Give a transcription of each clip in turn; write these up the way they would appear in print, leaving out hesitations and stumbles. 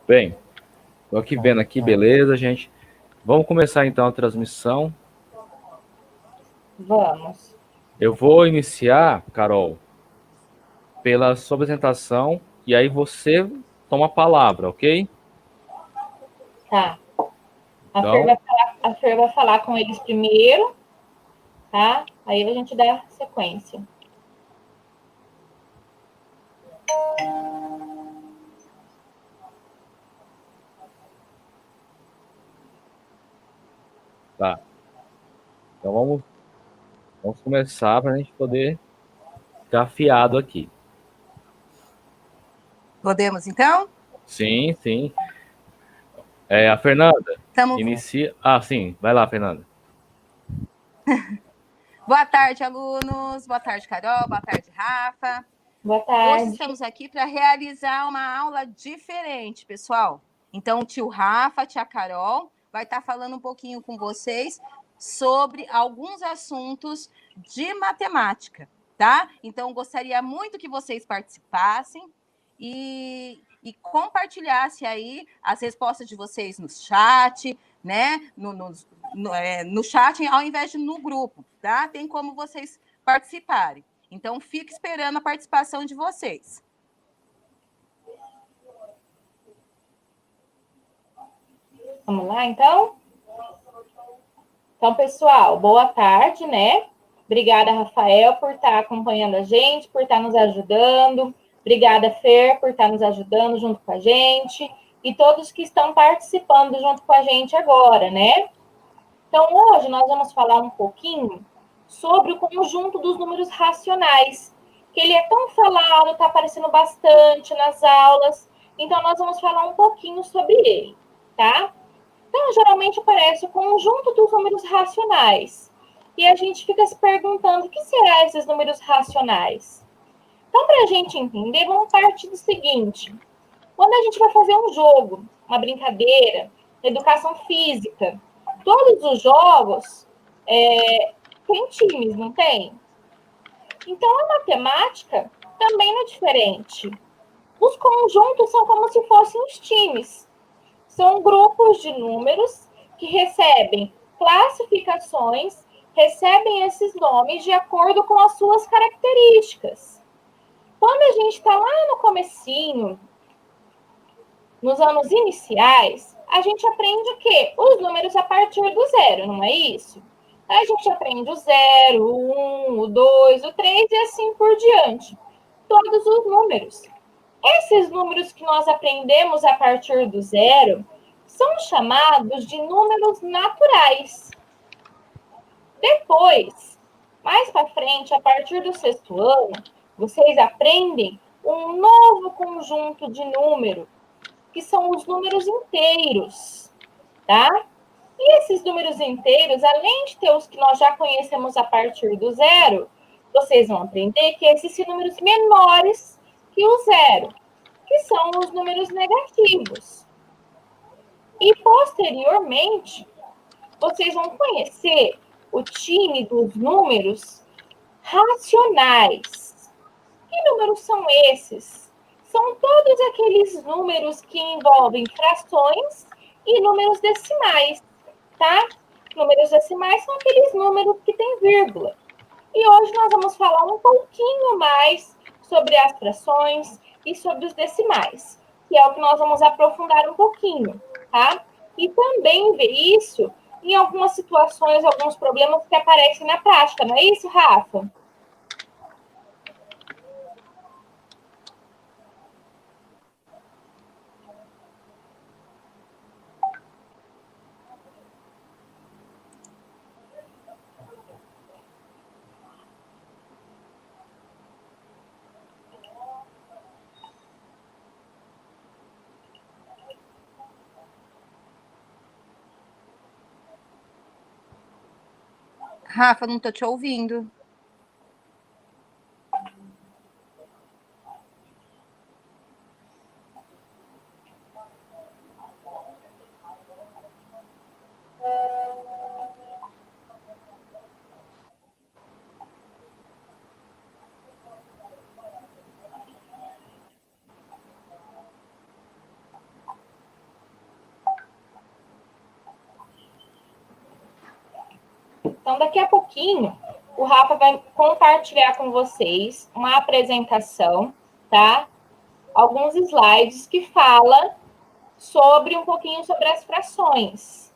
Bem, tô aqui vendo aqui, beleza, gente? Vamos começar então a transmissão. Vamos. Eu vou iniciar, Carol, pela sua apresentação e aí você toma a palavra, ok? Tá. Então, A Fer vai falar com eles primeiro, tá? Aí a gente dá sequência. tá. Então vamos começar para a gente poder ficar afiado aqui. Podemos, então? Sim, sim. A Fernanda, Tamo... inicia. Ah, sim. Vai lá, Fernanda. Boa tarde, alunos. Boa tarde, Carol. Boa tarde, Rafa. Boa tarde. Hoje estamos aqui para realizar uma aula diferente, pessoal. Então, o tio Rafa, a tia Carol, vai estar falando um pouquinho com vocês sobre alguns assuntos de matemática, tá? Então, gostaria muito que vocês participassem e compartilhassem aí as respostas de vocês no chat, né? No chat, ao invés de no grupo, tá? Tem como vocês participarem. Então, fique esperando a participação de vocês. Vamos lá, então? Então, pessoal, boa tarde, né? Obrigada, Rafael, por estar acompanhando a gente, por estar nos ajudando. Obrigada, Fer, por estar nos ajudando junto com a gente. E todos que estão participando junto com a gente agora, né? Então, hoje nós vamos falar um pouquinho sobre o conjunto dos números racionais, que ele é tão falado, está aparecendo bastante nas aulas. Então, nós vamos falar um pouquinho sobre ele, tá? Então, geralmente aparece o conjunto dos números racionais. E a gente fica se perguntando, o que será esses números racionais? Então, para a gente entender, vamos partir do seguinte. Quando a gente vai fazer um jogo, uma brincadeira, educação física, todos os jogos têm times, não tem? Então, a matemática também não é diferente. Os conjuntos são como se fossem os times. São grupos de números que recebem classificações, recebem esses nomes de acordo com as suas características. Quando a gente está lá no comecinho, nos anos iniciais, a gente aprende o quê? Os números a partir do zero, não é isso? A gente aprende o 0, o 1, o 2, o 3 e assim por diante. Todos os números. Esses números que nós aprendemos a partir do zero são chamados de números naturais. Depois, mais para frente, a partir do sexto ano, vocês aprendem um novo conjunto de números, que são os números inteiros, tá? E esses números inteiros, além de ter os que nós já conhecemos a partir do zero, vocês vão aprender que existem números menores que o zero, que são os números negativos. E, posteriormente, vocês vão conhecer o time dos números racionais. Que números são esses? São todos aqueles números que envolvem frações e números decimais, tá? Números decimais são aqueles números que têm vírgula. E hoje nós vamos falar um pouquinho mais sobre as frações e sobre os decimais, que é o que nós vamos aprofundar um pouquinho, tá? E também ver isso em algumas situações, alguns problemas que aparecem na prática, não é isso, Rafa? Rafa, não estou te ouvindo. Então, daqui a pouquinho, o Rafa vai compartilhar com vocês uma apresentação, tá? Alguns slides que fala sobre um pouquinho sobre as frações.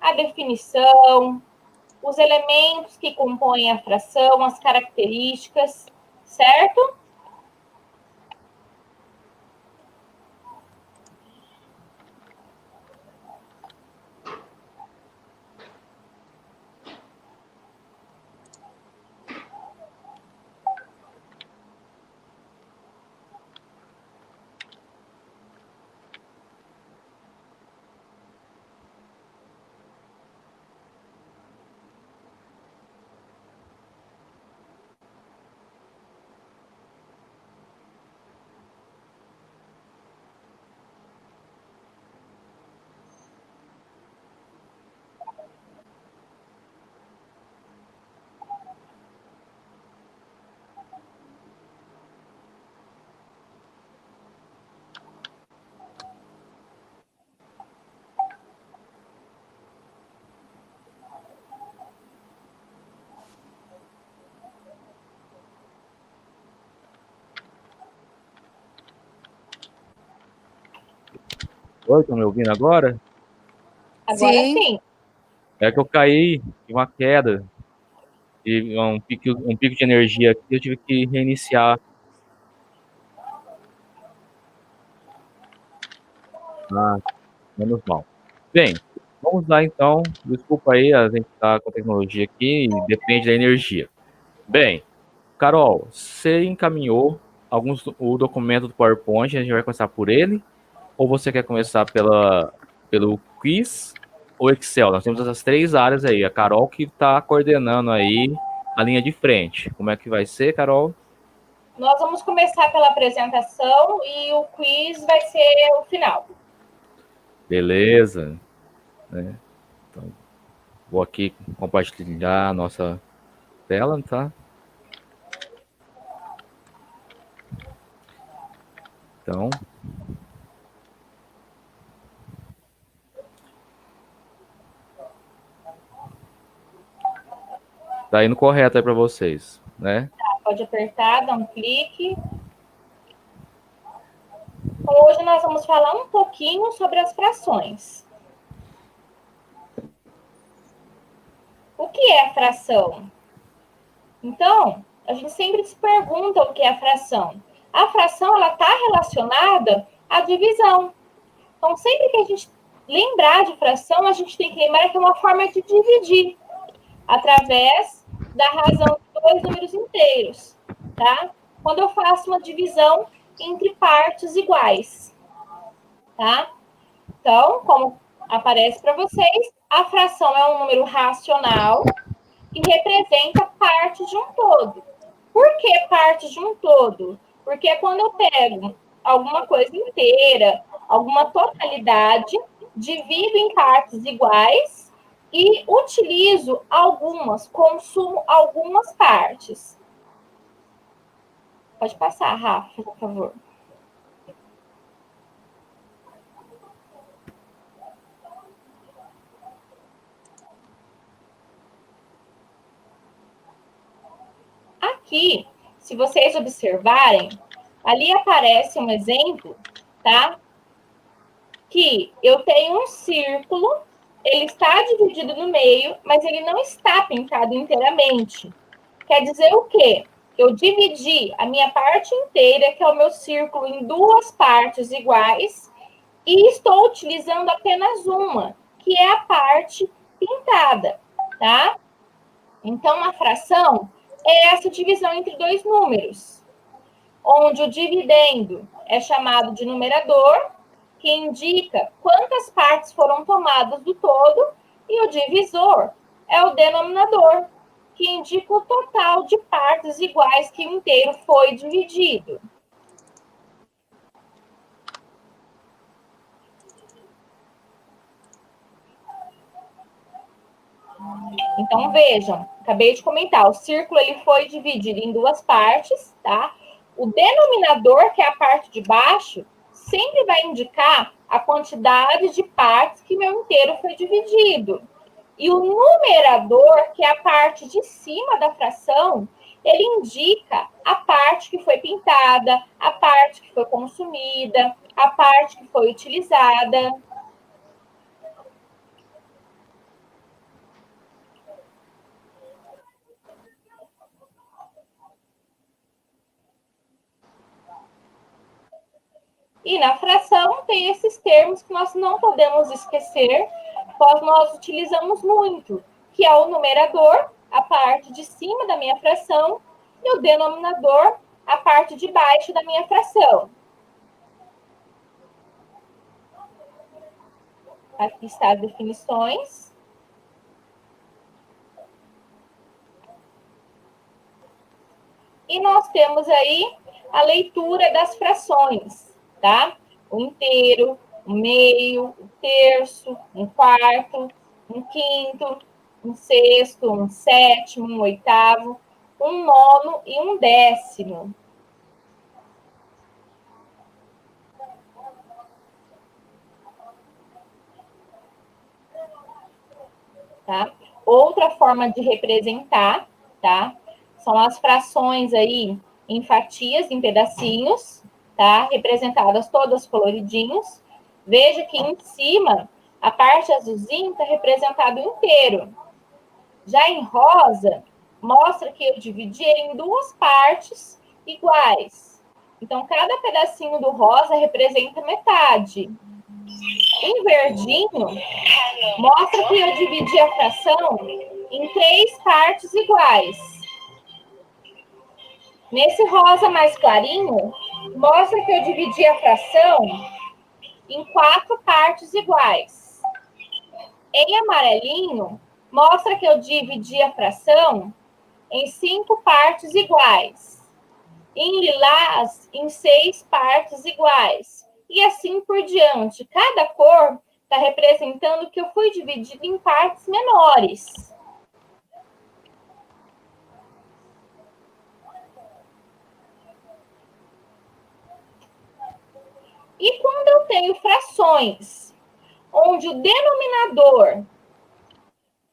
A definição, os elementos que compõem a fração, as características, certo? Oi, estão me ouvindo agora? Agora sim. É que eu caí em uma queda, e um pico de energia aqui, eu tive que reiniciar. Ah, menos mal. Bem, vamos lá então. Desculpa aí, a gente está com a tecnologia aqui e depende da energia. Bem, Carol, você encaminhou o documento do PowerPoint, a gente vai começar por ele, ou você quer começar pelo quiz ou Excel? Nós temos essas três áreas aí. A Carol que está coordenando aí a linha de frente. Como é que vai ser, Carol? Nós vamos começar pela apresentação e o quiz vai ser o final. Beleza. Então, vou aqui compartilhar a nossa tela, tá? Então, tá indo correto aí para vocês, né? Pode apertar, dar um clique. Então, hoje nós vamos falar um pouquinho sobre as frações. O que é fração? Então, a gente sempre se pergunta o que é fração. A fração, ela está relacionada à divisão. Então, sempre que a gente lembrar de fração, a gente tem que lembrar que é uma forma de dividir através da razão de dois números inteiros, tá? Quando eu faço uma divisão entre partes iguais, tá? Então, como aparece para vocês, a fração é um número racional que representa parte de um todo. Por que parte de um todo? Porque quando eu pego alguma coisa inteira, alguma totalidade, divido em partes iguais e utilizo algumas, consumo algumas partes. Pode passar, Rafa, por favor. Aqui, se vocês observarem, ali aparece um exemplo, tá? Que eu tenho um círculo, ele está dividido no meio, mas ele não está pintado inteiramente. Quer dizer o quê? Eu dividi a minha parte inteira, que é o meu círculo, em duas partes iguais, e estou utilizando apenas uma, que é a parte pintada, tá? Então, a fração é essa divisão entre dois números, onde o dividendo é chamado de numerador, que indica quantas partes foram tomadas do todo, e o divisor é o denominador, que indica o total de partes iguais que o inteiro foi dividido. Então, vejam, acabei de comentar, o círculo ele foi dividido em duas partes, tá? O denominador, que é a parte de baixo, sempre vai indicar a quantidade de partes que meu inteiro foi dividido. E o numerador, que é a parte de cima da fração, ele indica a parte que foi pintada, a parte que foi consumida, a parte que foi utilizada. E na fração tem esses termos que nós não podemos esquecer, pois nós utilizamos muito, que é o numerador, a parte de cima da minha fração, e o denominador, a parte de baixo da minha fração. Aqui está as definições. E nós temos aí a leitura das frações, tá? O inteiro, o meio, o terço, um quarto, um quinto, um sexto, um sétimo, um oitavo, um nono e um décimo. Tá? Outra forma de representar, tá? São as frações aí em fatias, em pedacinhos, tá? Representadas todas coloridinhos. Veja que em cima, a parte azulzinha está representada inteiro. Já em rosa, mostra que eu dividi em duas partes iguais. Então, cada pedacinho do rosa representa metade. Em verdinho, mostra que eu dividi a fração em 3 partes iguais. Nesse rosa mais clarinho, mostra que eu dividi a fração em 4 partes iguais. Em amarelinho, mostra que eu dividi a fração em 5 partes iguais. Em lilás, em 6 partes iguais. E assim por diante. Cada cor está representando que eu fui dividido em partes menores. E quando eu tenho frações, onde o denominador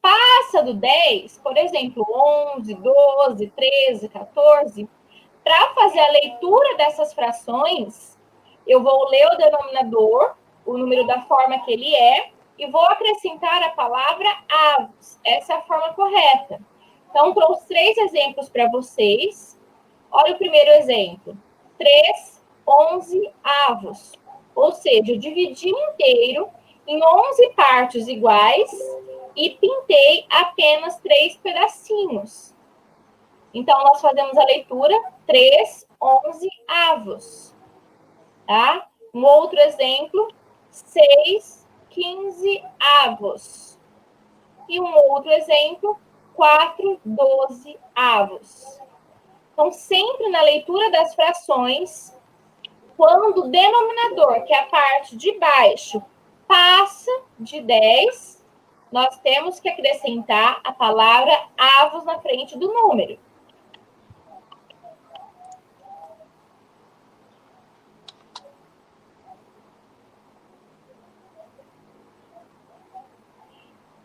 passa do 10, por exemplo, 11, 12, 13, 14, para fazer a leitura dessas frações, eu vou ler o denominador, o número da forma que ele é, e vou acrescentar a palavra avos. Essa é a forma correta. Então, trouxe 3 exemplos para vocês. Olha o primeiro exemplo. 3, 11 avos. Ou seja, eu dividi inteiro em 11 partes iguais e pintei apenas 3 pedacinhos. Então, nós fazemos a leitura 3, 11 avos. Tá? Um outro exemplo, 6, 15 avos. E um outro exemplo, 4, 12 avos. Então, sempre na leitura das frações, quando o denominador, que é a parte de baixo, passa de 10, nós temos que acrescentar a palavra avos na frente do número.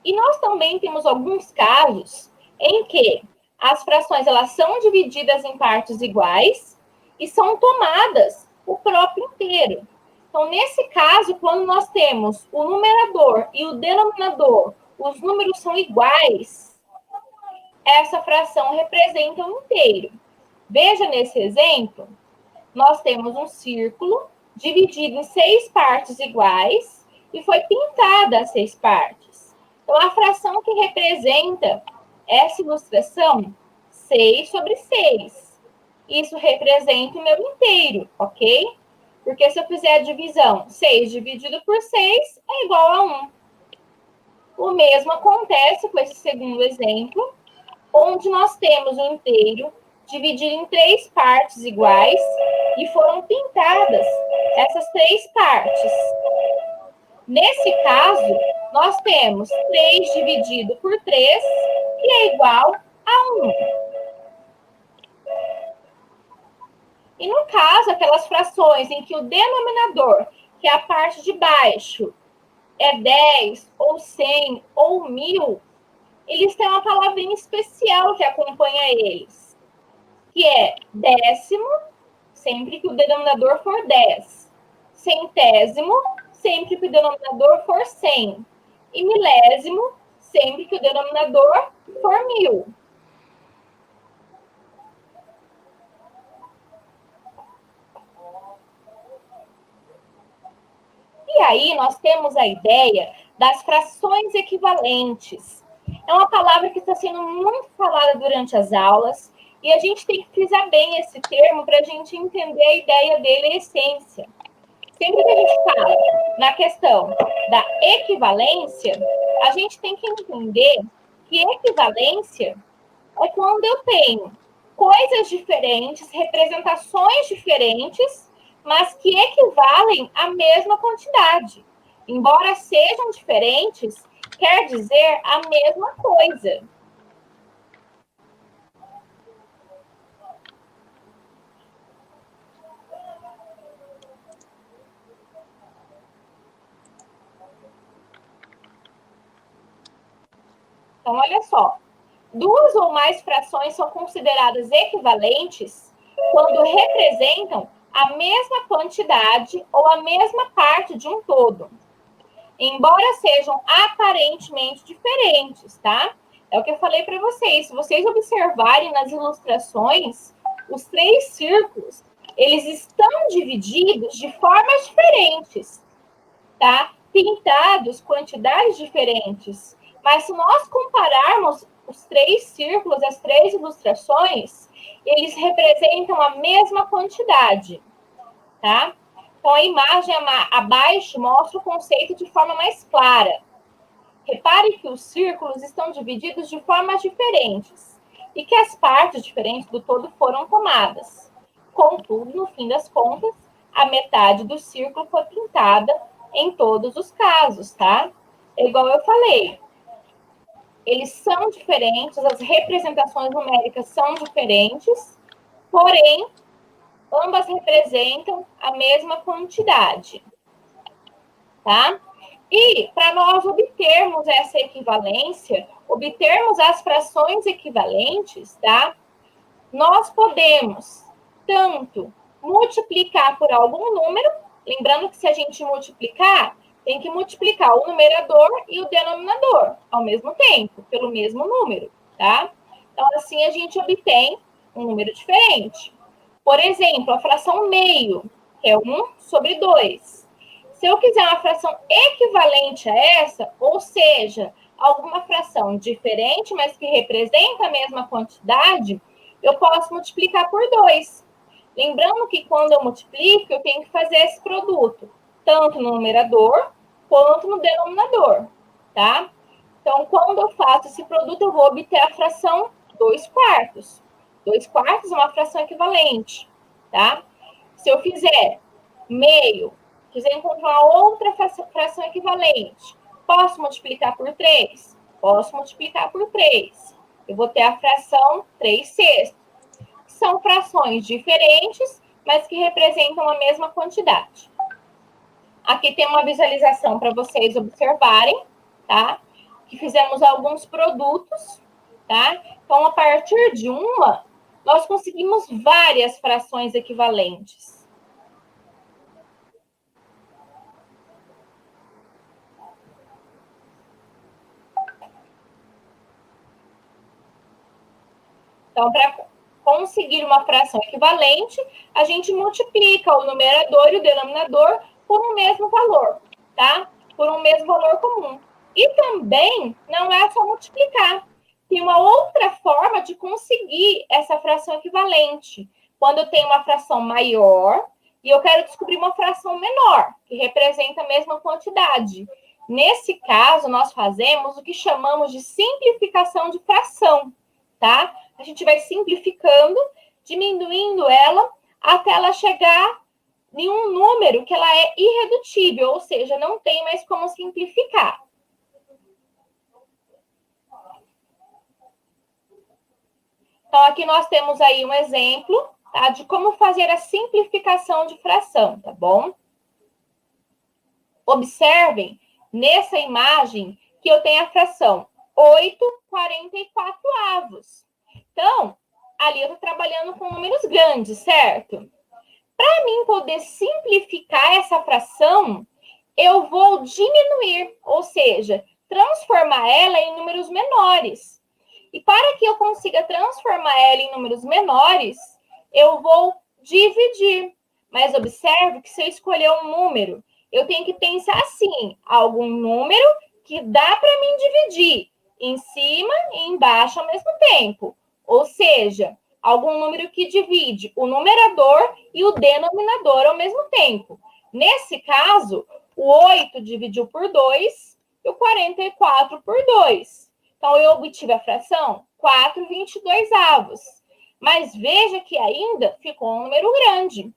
E nós também temos alguns casos em que as frações elas são divididas em partes iguais e são tomadas o próprio inteiro. Então, nesse caso, quando nós temos o numerador e o denominador, os números são iguais, essa fração representa um inteiro. Veja nesse exemplo, nós temos um círculo dividido em 6 partes iguais e foi pintada as 6 partes. Então, a fração que representa essa ilustração, 6 sobre 6. Isso representa o meu inteiro, ok? Porque se eu fizer a divisão, 6 dividido por 6 é igual a 1. O mesmo acontece com esse segundo exemplo, onde nós temos um inteiro dividido em 3 partes iguais e foram pintadas essas 3 partes. Nesse caso, nós temos 3 dividido por 3, que é igual a 1. E no caso, aquelas frações em que o denominador, que é a parte de baixo, é 10, ou 100, ou 1000, eles têm uma palavrinha especial que acompanha eles, que é décimo, sempre que o denominador for 10. Centésimo, sempre que o denominador for 100. E milésimo, sempre que o denominador for 1000. E aí nós temos a ideia das frações equivalentes. É uma palavra que está sendo muito falada durante as aulas e a gente tem que frisar bem esse termo para a gente entender a ideia dele, a essência. Sempre que a gente fala na questão da equivalência, a gente tem que entender que equivalência é quando eu tenho coisas diferentes, representações diferentes, mas que equivalem à mesma quantidade. Embora sejam diferentes, quer dizer a mesma coisa. Então, olha só. Duas ou mais frações são consideradas equivalentes quando representam a mesma quantidade ou a mesma parte de um todo, embora sejam aparentemente diferentes, tá? É o que eu falei para vocês. Se vocês observarem nas ilustrações, os 3 círculos, eles estão divididos de formas diferentes, tá? Pintados quantidades diferentes. Mas se nós compararmos os 3 círculos, as 3 ilustrações, eles representam a mesma quantidade, tá? Então, a imagem abaixo mostra o conceito de forma mais clara. Repare que os círculos estão divididos de formas diferentes e que as partes diferentes do todo foram tomadas. Contudo, no fim das contas, a metade do círculo foi pintada em todos os casos, tá? É igual eu falei. Eles são diferentes, as representações numéricas são diferentes, porém, ambas representam a mesma quantidade, tá? E, para nós obtermos essa equivalência, obtermos as frações equivalentes, tá? Nós podemos tanto multiplicar por algum número, lembrando que se a gente multiplicar, tem que multiplicar o numerador e o denominador ao mesmo tempo, pelo mesmo número, tá? Então, assim, a gente obtém um número diferente. Por exemplo, a fração meio, que é 1/2. Se eu quiser uma fração equivalente a essa, ou seja, alguma fração diferente, mas que representa a mesma quantidade, eu posso multiplicar por 2. Lembrando que quando eu multiplico, eu tenho que fazer esse produto, tanto no numerador quanto no denominador, tá? Então, quando eu faço esse produto, eu vou obter a fração 2/4. 2/4 é uma fração equivalente, tá? Se eu fizer meio, quiser encontrar outra fração equivalente, posso multiplicar por 3? Posso multiplicar por 3. Eu vou ter a fração 3/6. São frações diferentes, mas que representam a mesma quantidade. Aqui tem uma visualização para vocês observarem, tá? Que fizemos alguns produtos, tá? Então, a partir de uma, nós conseguimos várias frações equivalentes. Então, para conseguir uma fração equivalente, a gente multiplica o numerador e o denominador por um mesmo valor, tá? Por um mesmo valor comum. E também não é só multiplicar. Tem uma outra forma de conseguir essa fração equivalente. Quando eu tenho uma fração maior e eu quero descobrir uma fração menor, que representa a mesma quantidade. Nesse caso, nós fazemos o que chamamos de simplificação de fração, tá? A gente vai simplificando, diminuindo ela, até ela chegar em um número que ela é irredutível, ou seja, não tem mais como simplificar. Então, aqui nós temos aí um exemplo, tá, de como fazer a simplificação de fração, tá bom? Observem nessa imagem que eu tenho a fração 8/44. Então, ali eu estou trabalhando com números grandes, certo? Para mim poder simplificar essa fração, eu vou diminuir, ou seja, transformar ela em números menores. E para que eu consiga transformar ela em números menores, eu vou dividir. Mas observe que se eu escolher um número, eu tenho que pensar assim, algum número que dá para mim dividir em cima e embaixo ao mesmo tempo. Ou seja, algum número que divide o numerador e o denominador ao mesmo tempo. Nesse caso, o 8 dividiu por 2 e o 44 por 2. Então, eu obtive a fração 4/22. Mas veja que ainda ficou um número grande.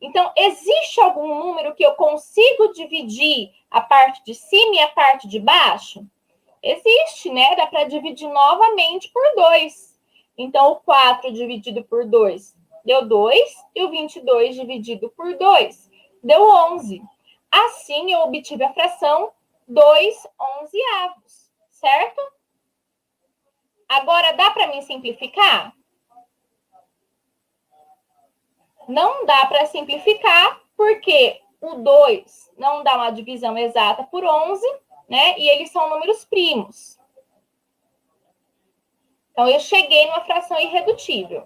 Então, existe algum número que eu consigo dividir a parte de cima e a parte de baixo? Existe, né? Dá para dividir novamente por 2. Então, o 4 dividido por 2 deu 2, e o 22 dividido por 2 deu 11. Assim, eu obtive a fração 2/11, certo? Agora, dá para mim simplificar? Não dá para simplificar, porque o 2 não dá uma divisão exata por 11, né? E eles são números primos. Então, eu cheguei numa fração irredutível.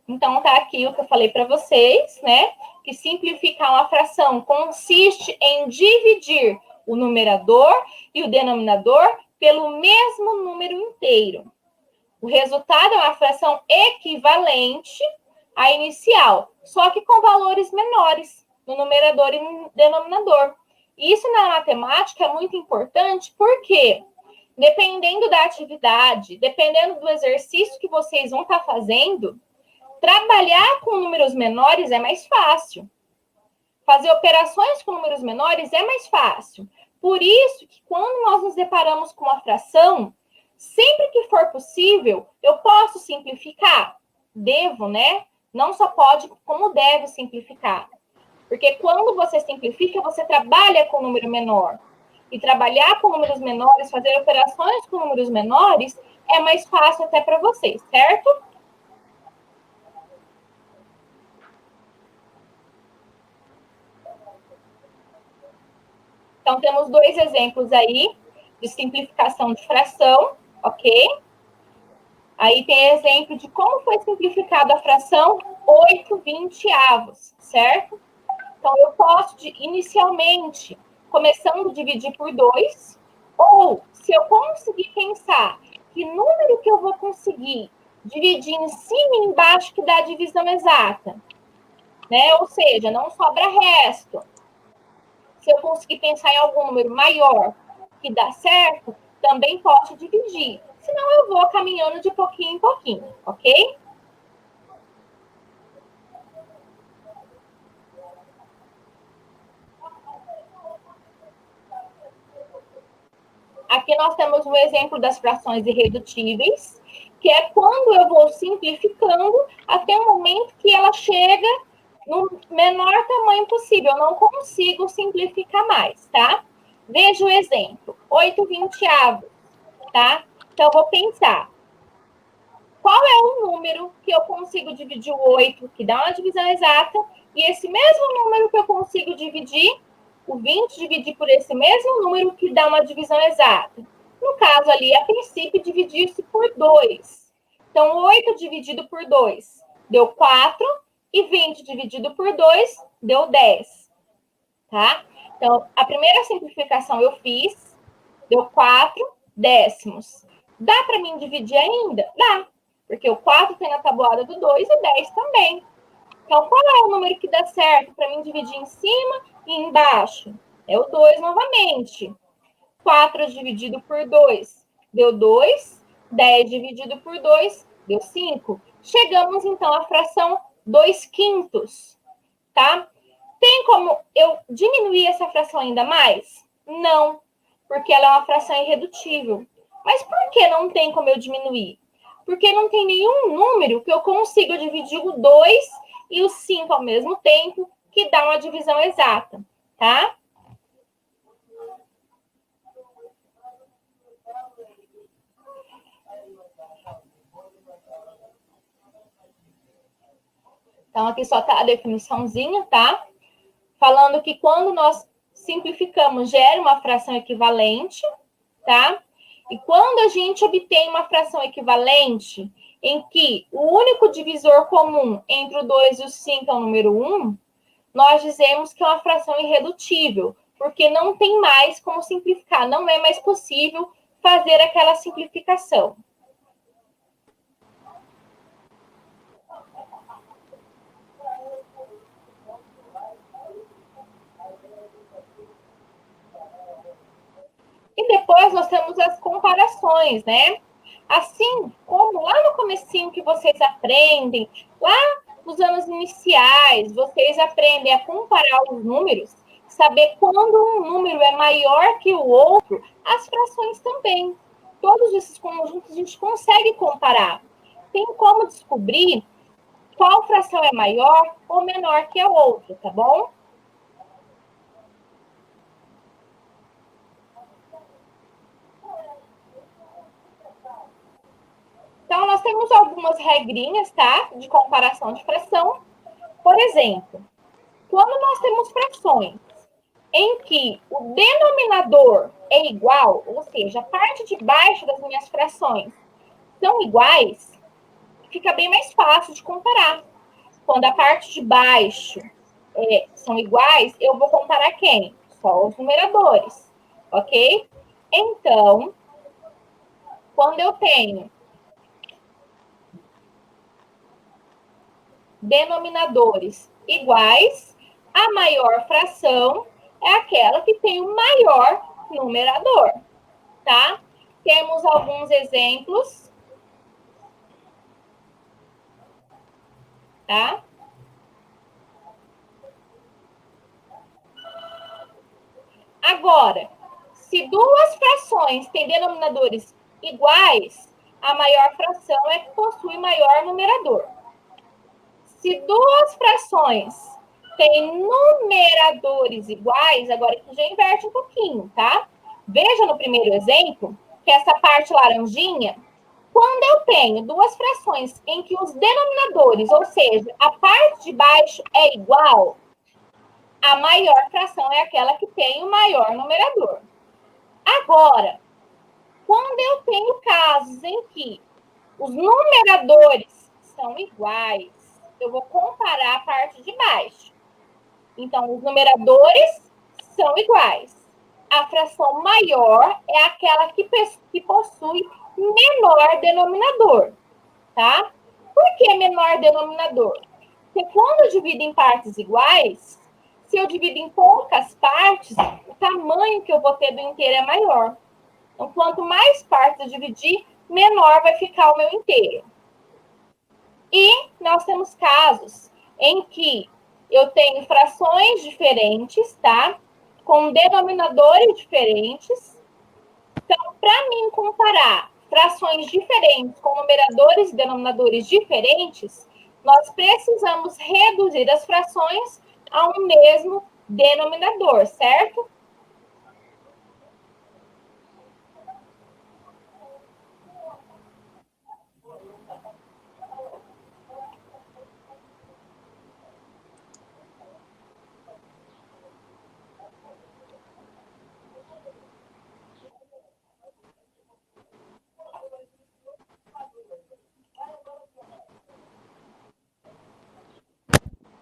Então, tá aqui o que eu falei para vocês, né? Que simplificar uma fração consiste em dividir o numerador e o denominador pelo mesmo número inteiro. O resultado é uma fração equivalente à inicial, só que com valores menores no numerador e no denominador. Isso na matemática é muito importante, porque dependendo da atividade, dependendo do exercício que vocês vão estar fazendo, trabalhar com números menores é mais fácil. Fazer operações com números menores é mais fácil. Por isso que quando nós nos deparamos com uma fração, sempre que for possível, eu posso simplificar? Devo, né? Não só pode, como deve simplificar. Porque quando você simplifica, você trabalha com número menor. E trabalhar com números menores, fazer operações com números menores, é mais fácil até para vocês, certo? Então, temos dois exemplos aí de simplificação de fração, ok? Aí tem exemplo de como foi simplificada a fração 8/20, certo? Então, eu posso, inicialmente, começando a dividir por 2, ou, se eu conseguir pensar que número que eu vou conseguir dividir em cima e embaixo que dá a divisão exata, né? Ou seja, não sobra resto. Se eu conseguir pensar em algum número maior que dá certo, também posso dividir. Senão, eu vou caminhando de pouquinho em pouquinho, ok? Aqui nós temos um exemplo das frações irredutíveis, que é quando eu vou simplificando até o momento que ela chega no menor tamanho possível. Eu não consigo simplificar mais, tá? Veja o exemplo. 8/20, tá? Então, eu vou pensar. Qual é o número que eu consigo dividir o 8, que dá uma divisão exata, e esse mesmo número que eu consigo dividir, o 20, dividir por esse mesmo número que dá uma divisão exata? No caso ali, a princípio, dividir-se por 2. Então, 8 dividido por 2 deu 4, e 20 dividido por 2 deu 10. Tá? Então, a primeira simplificação eu fiz, deu 4 décimos. Dá para mim dividir ainda? Dá, porque o 4 tem na tabuada do 2 e o 10 também. Então, qual é o número que dá certo para mim dividir em cima e embaixo? É o 2 novamente. 4 dividido por 2 deu 2. 10 dividido por 2 deu 5. Chegamos, então, à fração 2/5, tá? Tem como eu diminuir essa fração ainda mais? Não, porque ela é uma fração irredutível. Mas por que não tem como eu diminuir? Porque não tem nenhum número que eu consiga dividir o 2 e o 5 ao mesmo tempo, que dá uma divisão exata. tá? Então, aqui só tá a definiçãozinha, tá? Falando que quando nós simplificamos, gera uma fração equivalente, tá? E quando a gente obtém uma fração equivalente em que o único divisor comum entre o 2 e o 5 é o número 1, nós dizemos que é uma fração irredutível, porque não tem mais como simplificar, não é mais possível fazer aquela simplificação. E depois nós temos as comparações, né? Assim como lá no comecinho que vocês aprendem, lá nos anos iniciais, vocês aprendem a comparar os números, saber quando um número é maior que o outro, as frações também. Todos esses conjuntos a gente consegue comparar. Tem como descobrir qual fração é maior ou menor que a outra, tá bom? Então, nós temos algumas regrinhas, tá? De comparação de fração. Por exemplo, quando nós temos frações em que o denominador é igual, ou seja, a parte de baixo das minhas frações são iguais, fica bem mais fácil de comparar. Quando a parte de baixo são iguais, eu vou comparar quem? Só os numeradores, ok? Então, quando eu tenho denominadores iguais, a maior fração é aquela que tem o maior numerador, tá? Temos alguns exemplos, tá? Agora, se duas frações têm denominadores iguais, a maior fração é que possui maior numerador. Se duas frações têm numeradores iguais, agora aqui já inverte um pouquinho, tá? Veja no primeiro exemplo que essa parte laranjinha, quando eu tenho duas frações em que os denominadores, ou seja, a parte de baixo é igual, a maior fração é aquela que tem o maior numerador. Agora, quando eu tenho casos em que os numeradores são iguais, eu vou comparar a parte de baixo. Então, os numeradores são iguais. A fração maior é aquela que possui menor denominador, tá? Por que menor denominador? Porque quando eu divido em partes iguais, se eu divido em poucas partes, o tamanho que eu vou ter do inteiro é maior. Então, quanto mais partes eu dividir, menor vai ficar o meu inteiro. E nós temos casos em que eu tenho frações diferentes, tá? Com denominadores diferentes. Então, para mim comparar frações diferentes com numeradores e denominadores diferentes, nós precisamos reduzir as frações a um mesmo denominador, certo?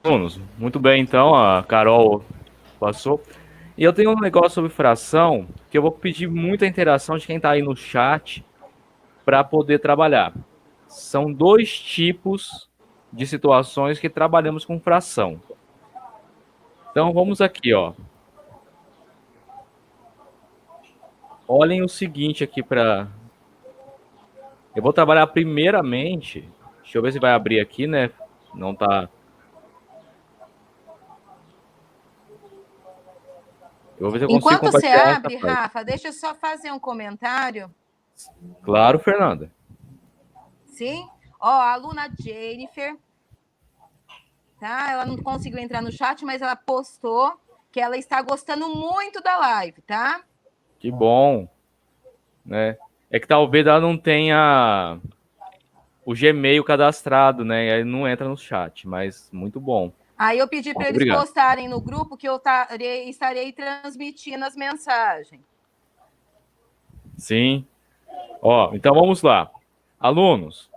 Alunos, muito bem, então, a Carol passou. E eu tenho um negócio sobre fração que eu vou pedir muita interação de quem está aí no chat para poder trabalhar. São dois tipos de situações que trabalhamos com fração. Então, vamos aqui, ó. Olhem o seguinte aqui para... Eu vou trabalhar primeiramente... Deixa eu ver se vai abrir aqui, né? Não tá... Eu vou ver se eu consigo Enquanto você compartilhar abre, essa parte. Rafa, deixa eu só fazer um comentário. Claro, Fernanda. Sim? Ó, a aluna Jennifer, tá? Ela não conseguiu entrar no chat, mas ela postou que ela está gostando muito da live, tá? Que bom, né? É que talvez ela não tenha o Gmail cadastrado, né? E aí não entra no chat, mas muito bom. Aí eu pedi para eles Obrigado. postarem no grupo que eu estarei transmitindo as mensagens. Sim. Ó, então vamos lá. Alunos,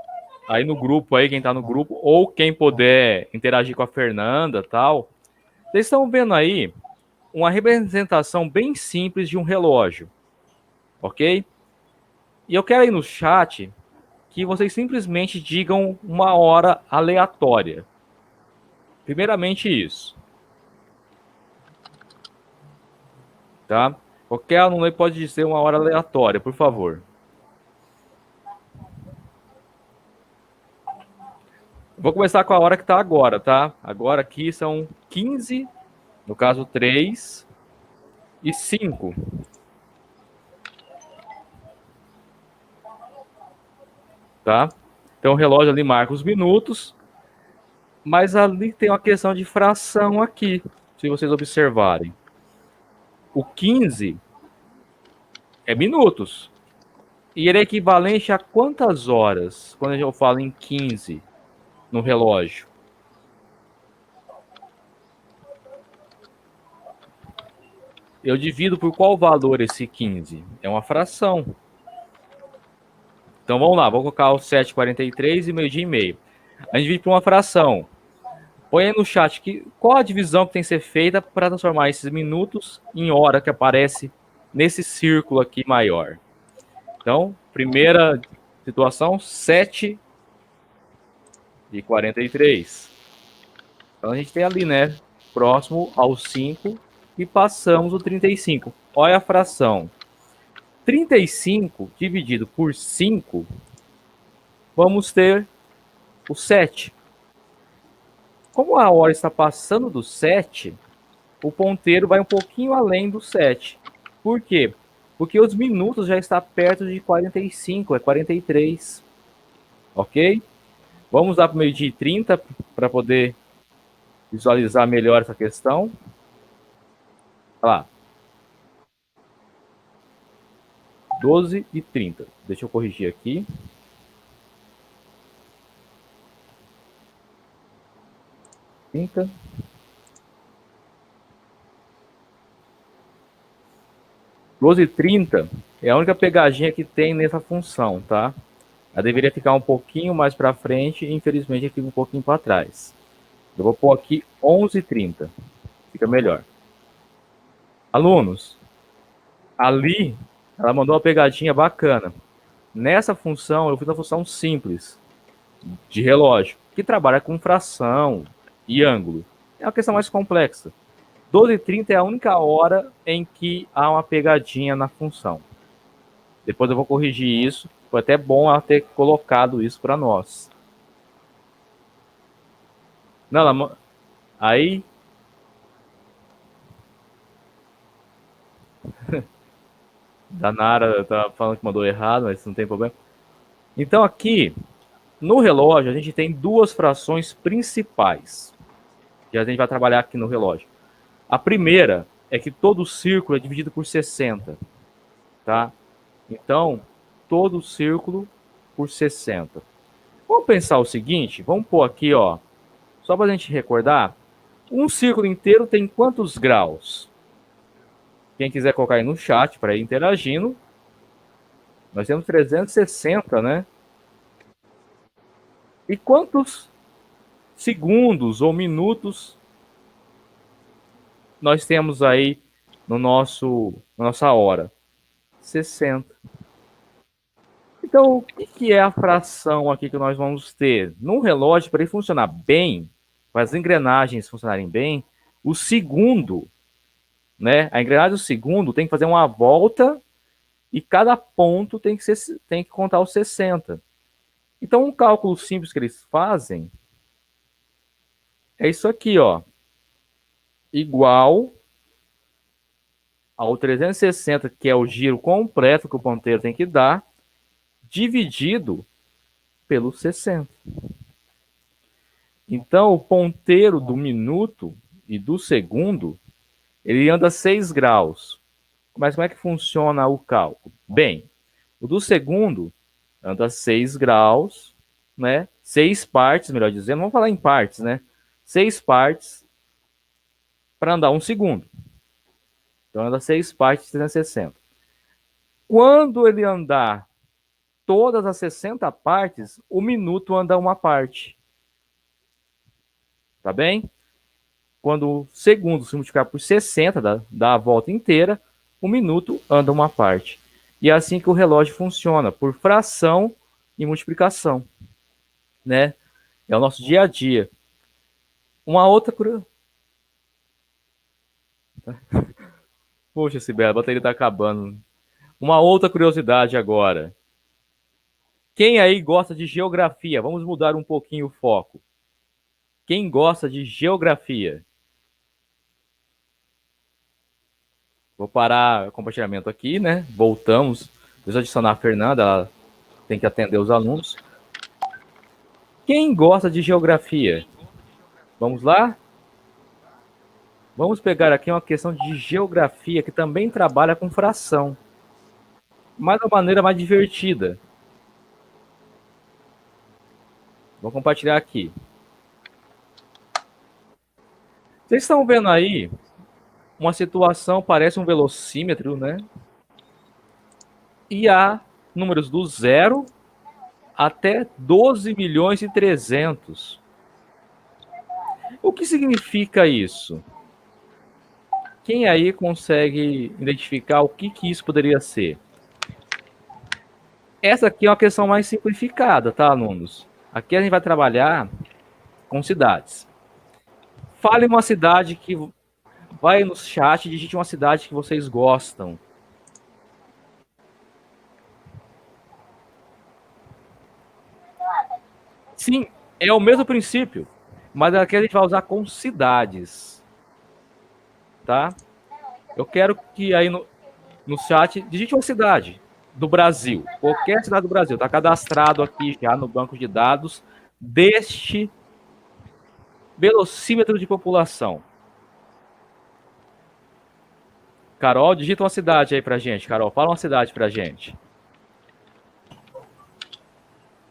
aí no grupo aí, quem tá no grupo, ou quem puder interagir com a Fernanda, tal. Vocês estão vendo aí uma representação bem simples de um relógio, ok? E eu quero aí no chat que vocês simplesmente digam uma hora aleatória. Primeiramente isso, tá? Qualquer aluno aí pode dizer uma hora aleatória, por favor. Vou começar com a hora que tá agora, tá? Agora aqui são 15, no caso 3 e 5. Tá? Então o relógio ali marca os minutos, mas ali tem uma questão de fração aqui, se vocês observarem. O 15 é minutos. E ele é equivalente a quantas horas, quando eu falo em 15 no relógio? Eu divido por qual valor esse 15? É uma fração. Então vamos lá, vou colocar o 7,43 e meio-dia e meio. A gente divide por uma fração. Põe aí no chat qual a divisão que tem que ser feita para transformar esses minutos em hora que aparece nesse círculo aqui maior. Então, primeira situação, 7,43. Então a gente tem ali, né, próximo ao 5 e passamos o 35. Olha a fração. 35 dividido por 5, vamos ter o 7. Como a hora está passando do 7, o ponteiro vai um pouquinho além do 7. Por quê? Porque os minutos já está perto de 45, é 43. Ok? Vamos lá para o meio-dia e 30 para poder visualizar melhor essa questão. Olha lá. 12h30. Deixa eu corrigir aqui. H 12h30 é a única pegadinha que tem nessa função, tá? Ela deveria ficar um pouquinho mais para frente e infelizmente fica um pouquinho para trás. Eu vou pôr aqui 11h30. Fica melhor. Alunos, ali ela mandou uma pegadinha bacana. Nessa função, eu fiz uma função simples de relógio, que trabalha com fração e ângulo. É uma questão mais complexa. 12h30 é a única hora em que há uma pegadinha na função. Depois eu vou corrigir isso. Foi até bom ela ter colocado isso para nós. Não, aí... Danara tá falando que mandou errado, mas não tem problema. Então aqui, no relógio, a gente tem duas frações principais. Que a gente vai trabalhar aqui no relógio. A primeira é que todo círculo é dividido por 60. Tá? Então, todo círculo por 60. Vamos pensar o seguinte, vamos pôr aqui, ó, só para a gente recordar, um círculo inteiro tem quantos graus? Quem quiser colocar aí no chat para ir interagindo, nós temos 360, né? E quantos segundos ou minutos nós temos aí no na nossa hora? 60. Então, o que é a fração aqui que nós vamos ter? No relógio, para ele funcionar bem, para as engrenagens funcionarem bem, o segundo, né? A engrenagem do segundo tem que fazer uma volta e cada ponto tem que contar os 60. Então, um cálculo simples que eles fazem é isso aqui, ó. Igual ao 360, que é o giro completo que o ponteiro tem que dar, dividido pelo 60. Então, o ponteiro do minuto e do segundo ele anda 6 graus. Mas como é que funciona o cálculo? Bem, o do segundo anda 6 graus, né? 6 partes, melhor dizendo, vamos falar em partes, né? 6 partes para andar 1 segundo. Então anda 6 partes de 360. Quando ele andar todas as 60 partes, o minuto anda uma parte. Tá bem? Quando o segundo se multiplicar por 60, dá a volta inteira, o minuto anda uma parte. E é assim que o relógio funciona, por fração e multiplicação, né? É o nosso dia a dia. Uma outra curiosidade. Poxa, Sibela, a bateria tá acabando. Uma outra curiosidade agora. Quem aí gosta de geografia? Vamos mudar um pouquinho o foco. Quem gosta de geografia? Vou parar o compartilhamento aqui, né? Voltamos. Deixa eu adicionar a Fernanda, ela tem que atender os alunos. Quem gosta de geografia? Vamos lá? Vamos pegar aqui uma questão de geografia que também trabalha com fração, mas de uma maneira mais divertida. Vou compartilhar aqui. Vocês estão vendo aí uma situação, parece um velocímetro, né? E há números do 0 até 12 milhões e 300. O que significa isso? Quem aí consegue identificar o que isso poderia ser? Essa aqui é uma questão mais simplificada, tá, alunos? Aqui a gente vai trabalhar com cidades. Fale uma cidade que... Vai no chat e digite uma cidade que vocês gostam. Sim, é o mesmo princípio, mas aqui a gente vai usar com cidades. Tá? Eu quero que aí no chat digite uma cidade do Brasil. Qualquer cidade do Brasil. Está cadastrado aqui já no banco de dados deste velocímetro de população. Carol, digita uma cidade aí pra gente. Carol, fala uma cidade pra gente.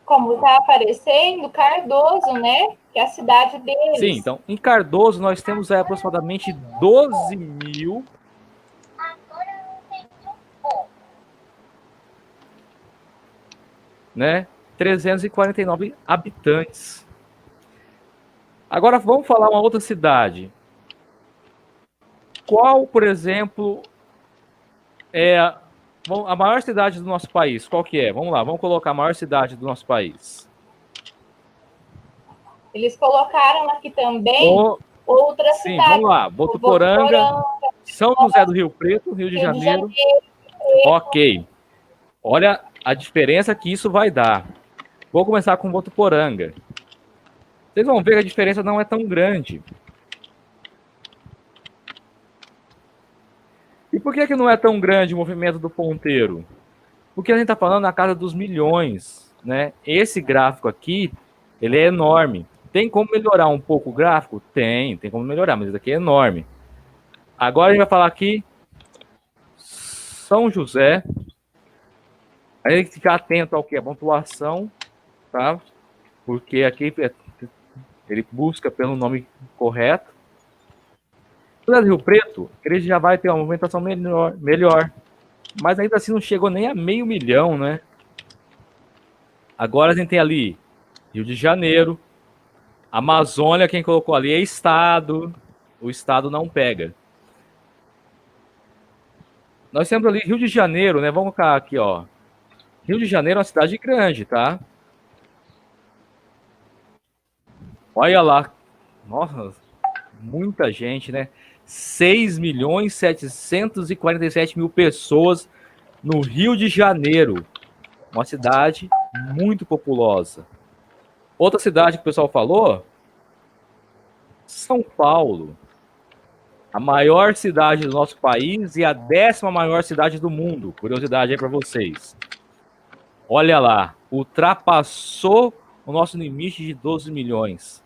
Como está aparecendo, Cardoso, né? Que é a cidade deles. Sim, então, em Cardoso nós temos aí aproximadamente 12 mil... né? 349 habitantes. Agora vamos falar uma outra cidade. Qual, por exemplo, é a maior cidade do nosso país? Qual que é? Vamos lá, vamos colocar a maior cidade do nosso país. Eles colocaram aqui também outra cidade. Sim, vamos lá. Votuporanga, São José do Rio Preto, Rio de Janeiro. Ok. Olha a diferença que isso vai dar. Vou começar com Votuporanga. Vocês vão ver que a diferença não é tão grande. E por que não é tão grande o movimento do ponteiro? Porque a gente está falando na casa dos milhões, né? Esse gráfico aqui, ele é enorme. Tem como melhorar um pouco o gráfico? Tem como melhorar, mas isso aqui é enorme. Agora a gente vai falar aqui São José. A gente tem que ficar atento ao que? A pontuação, tá? Porque aqui ele busca pelo nome correto. O Rio Preto, ele já vai ter uma movimentação melhor. Mas ainda assim não chegou nem a 500 mil, né? Agora a gente tem ali Rio de Janeiro, Amazônia, quem colocou ali é estado. O estado não pega. Nós temos ali Rio de Janeiro, né? Vamos colocar aqui, ó. Rio de Janeiro é uma cidade grande, tá? Olha lá. Nossa, muita gente, né? 6.747.000 pessoas no Rio de Janeiro. Uma cidade muito populosa. Outra cidade que o pessoal falou, São Paulo. A maior cidade do nosso país e a 10ª maior cidade do mundo. Curiosidade aí para vocês. Olha lá, ultrapassou o nosso limite de 12 milhões.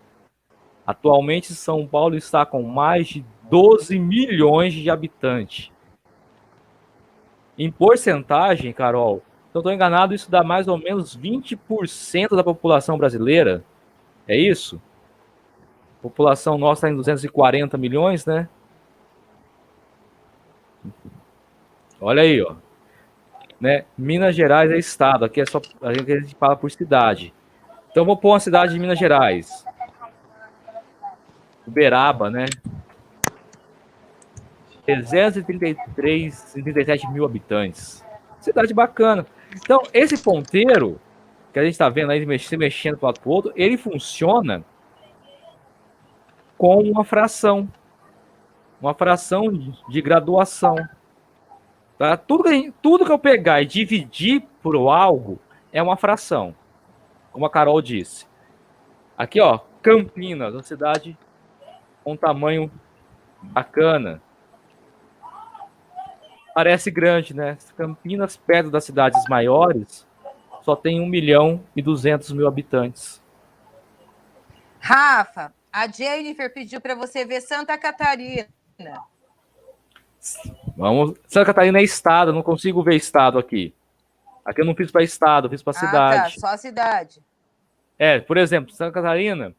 Atualmente, São Paulo está com mais de 12 milhões de habitantes. Em porcentagem, Carol, se não estou enganado, isso dá mais ou menos 20% da população brasileira. É isso? A população nossa está em 240 milhões, né? Olha aí, ó. Né? Minas Gerais é estado, aqui é só a gente fala por cidade. Então vou pôr uma cidade de Minas Gerais. Uberaba, né? 337 mil habitantes. Cidade bacana. Então, esse ponteiro que a gente está vendo aí se mexendo para o lado para o outro, ele funciona com uma fração de graduação. Tá? Tudo que eu pegar e dividir por algo é uma fração, como a Carol disse. Aqui, ó, Campinas, uma cidade com um tamanho bacana. Parece grande, né? Campinas, perto das cidades maiores, só tem 1.200.000 habitantes. Rafa, a Jennifer pediu para você ver Santa Catarina. Vamos. Santa Catarina é estado, eu não consigo ver estado aqui. Aqui eu não fiz para estado, eu fiz para cidade. Tá, só a cidade. Por exemplo, Santa Catarina,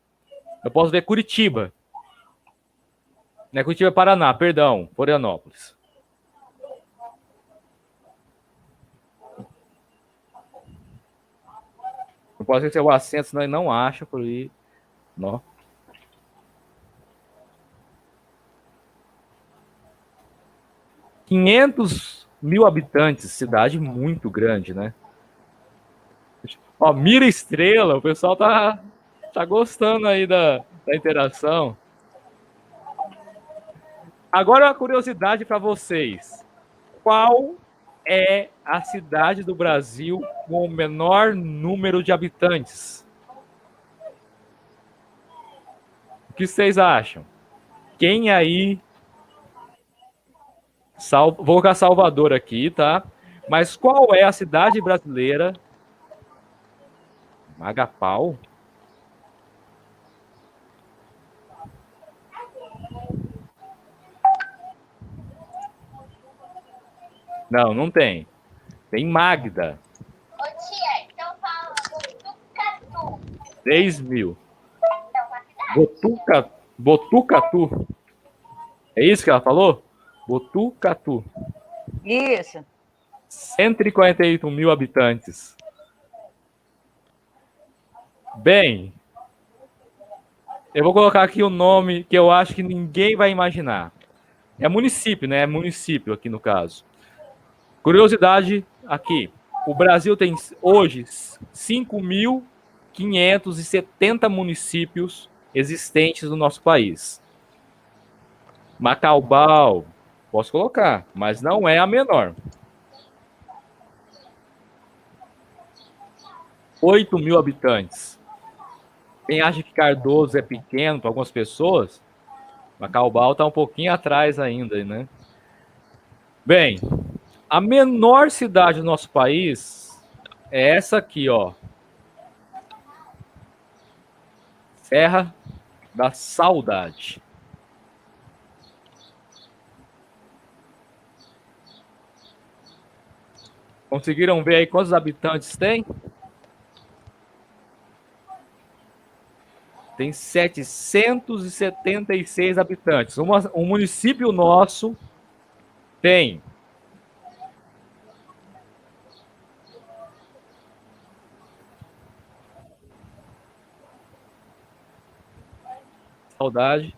eu posso ver Curitiba. Não é Curitiba, é Paraná, perdão, Florianópolis. Não pode ser o acento, senão ele não acha por aí. Não. $500.000 habitantes, cidade muito grande, né? Ó, Mira Estrela, o pessoal tá gostando aí da interação. Agora uma curiosidade para vocês. Qual é a cidade do Brasil com o menor número de habitantes? O que vocês acham? Quem aí... Vou colocar Salvador aqui, tá? Mas qual é a cidade brasileira? Magapau? Não, não tem. Tem Magda. Ô tia, então fala Botucatu. 6.000. Botucatu. É isso que ela falou? Botucatu. Isso. 148.000 habitantes. Bem, eu vou colocar aqui o nome que eu acho que ninguém vai imaginar. É município, né? É município aqui no caso. Curiosidade aqui. O Brasil tem hoje 5.570 municípios existentes no nosso país. Macaubal, posso colocar, mas não é a menor. 8.000 habitantes. Quem acha que Cardoso é pequeno para algumas pessoas, Macaubal está um pouquinho atrás ainda, né? Bem, a menor cidade do nosso país é essa aqui, ó. Serra da Saudade. Conseguiram ver aí quantos habitantes tem? Tem 776 habitantes. Um município nosso tem Saudade.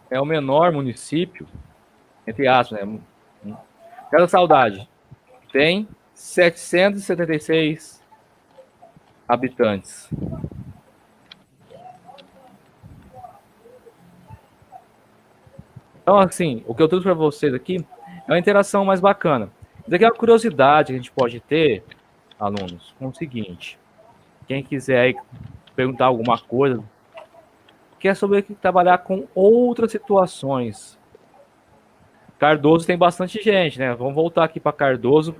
É o menor município, entre aspas, né? Cada Saudade tem 776 habitantes. Então, assim, o que eu trouxe para vocês aqui é uma interação mais bacana. Isso aqui é uma curiosidade que a gente pode ter, alunos, com o seguinte. Quem quiser aí perguntar alguma coisa, que é sobre trabalhar com outras situações. Cardoso tem bastante gente, né? Vamos voltar aqui para Cardoso.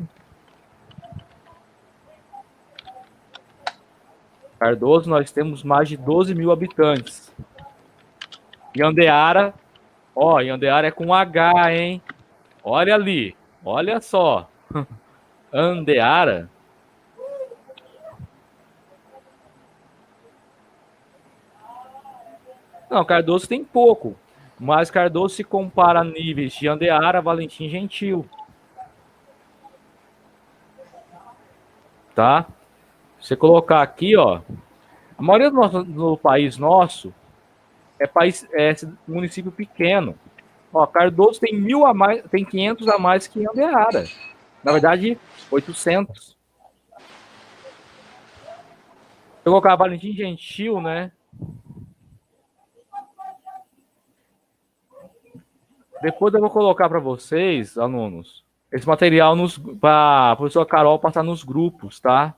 Cardoso, nós temos mais de 12 mil habitantes. Iandeara, ó, Iandeara é com H, hein? Olha ali, olha só. Andeara. Não, Cardoso tem pouco, mas Cardoso se compara a níveis de Andeara, Valentim Gentil. Tá? Você colocar aqui, ó, a maioria do país nosso é município pequeno. Ó, Cardoso tem 1.000 a mais, tem 500 a mais que Andeara. Na verdade, 800. Eu colocar Valentim Gentil, né? Depois eu vou colocar para vocês, alunos, esse material para a professora Carol passar nos grupos, tá?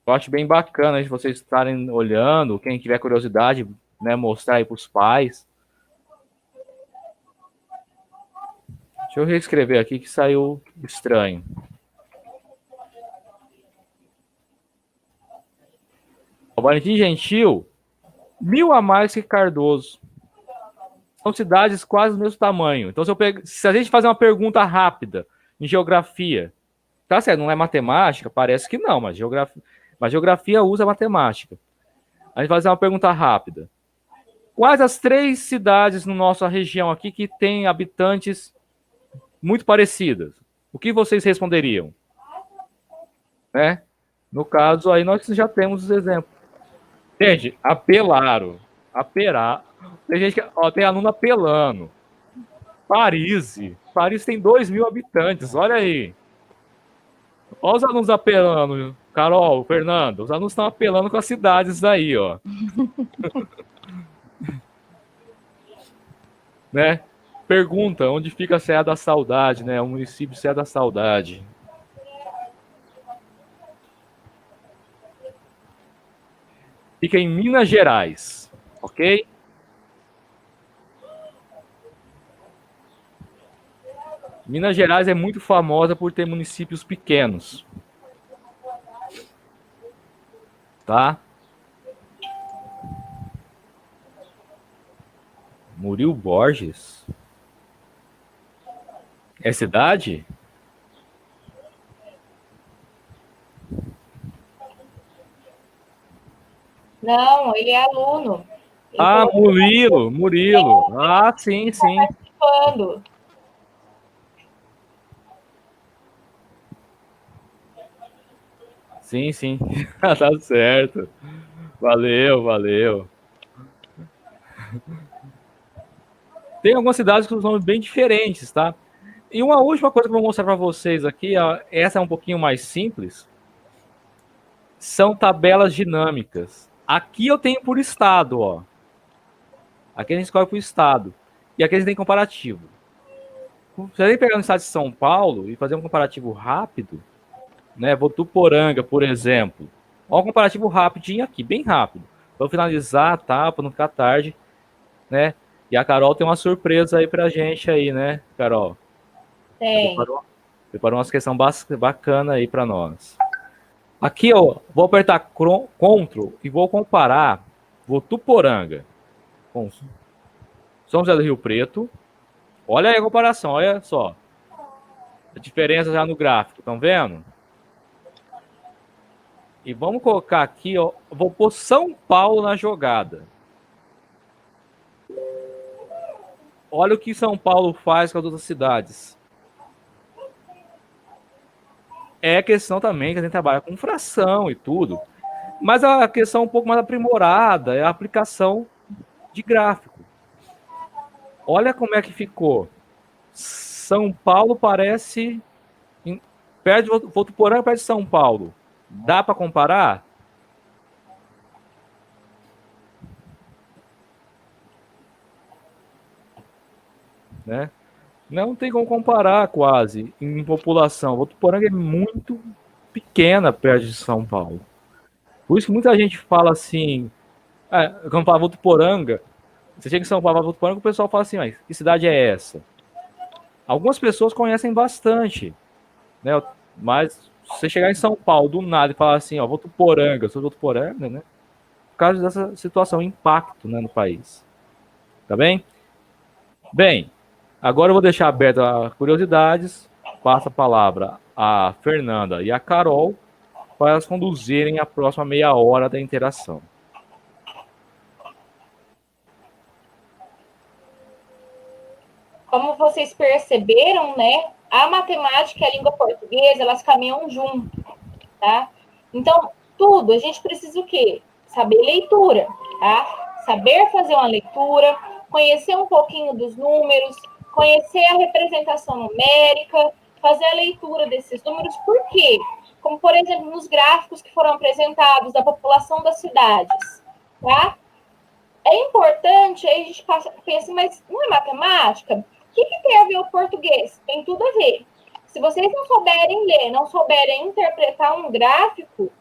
Eu acho bem bacana de vocês estarem olhando, quem tiver curiosidade, né, mostrar aí para os pais. Deixa eu reescrever aqui que saiu estranho. O Valentim Gentil, 1.000 a mais que Cardoso. São cidades quase do mesmo tamanho. Então, se a gente fazer uma pergunta rápida em geografia, tá certo, não é matemática? Parece que não, mas geografia usa matemática. A gente vai fazer uma pergunta rápida. Quais as 3 cidades na nossa região aqui que têm habitantes muito parecidas? O que vocês responderiam? Né? No caso, aí nós já temos os exemplos. Gente, Apelaro, Aperá. Tem gente que, ó, tem aluno apelando. Paris tem 2.000 habitantes, olha aí. Olha os alunos apelando, Carol, Fernando, os alunos estão apelando com as cidades aí, ó. Né? Pergunta, onde fica a Serra da Saudade, né? O município de Serra da Saudade. Fica em Minas Gerais, ok? Minas Gerais é muito famosa por ter municípios pequenos. Tá? Murilo Borges? É cidade? Não, ele é aluno. Ele Ah, colocou Murilo. Ah, sim. participando. Sim. Tá certo. Valeu. Tem algumas cidades com nomes bem diferentes, tá? E uma última coisa que eu vou mostrar para vocês aqui, ó, essa é um pouquinho mais simples, são tabelas dinâmicas. Aqui eu tenho por estado, ó. Aqui a gente escolhe por estado. E aqui a gente tem comparativo. Se a gente pegar no estado de São Paulo e fazer um comparativo rápido, né? Votuporanga, por exemplo. Olha o comparativo rapidinho aqui, bem rápido. Vou finalizar, tá? Para não ficar tarde, né? E a Carol tem uma surpresa aí pra gente aí, né, Carol? Tem. Preparou uma questão bacana aí para nós. Aqui, ó, vou apertar Ctrl e vou comparar Votuporanga com São José do Rio Preto. Olha aí a comparação, olha só. A diferença já no gráfico, estão vendo? E vamos colocar aqui, ó, vou pôr São Paulo na jogada. Olha o que São Paulo faz com as outras cidades. É questão também que a gente trabalha com fração e tudo. Mas a questão um pouco mais aprimorada é a aplicação de gráfico. Olha como é que ficou. São Paulo parece... Perto de Votuporanga, perto de São Paulo. Dá para comparar? Né? Não tem como comparar quase em população. Votuporanga é muito pequena perto de São Paulo. Por isso que muita gente fala assim, quando fala Votuporanga, você chega em São Paulo, Votuporanga, o pessoal fala assim, mas que cidade é essa? Algumas pessoas conhecem bastante, né? Mas você chegar em São Paulo do nada e falar assim, ó, Votuporanga, eu sou de Votuporanga, né? Por causa dessa situação, impacto, né, no país. Tá bem? Bem, agora eu vou deixar aberto a curiosidades. Passo a palavra a Fernanda e a Carol para elas conduzirem a próxima meia hora da interação. Como vocês perceberam, né? A matemática e a língua portuguesa, elas caminham junto, tá? Então, tudo, a gente precisa o quê? Saber leitura, tá? Saber fazer uma leitura, conhecer um pouquinho dos números, conhecer a representação numérica, fazer a leitura desses números. Por quê? Como, por exemplo, nos gráficos que foram apresentados da população das cidades, tá? É importante, aí a gente pensa, mas não é matemática? O que tem a ver o português? Tem tudo a ver. Se vocês não souberem ler, não souberem interpretar um gráfico,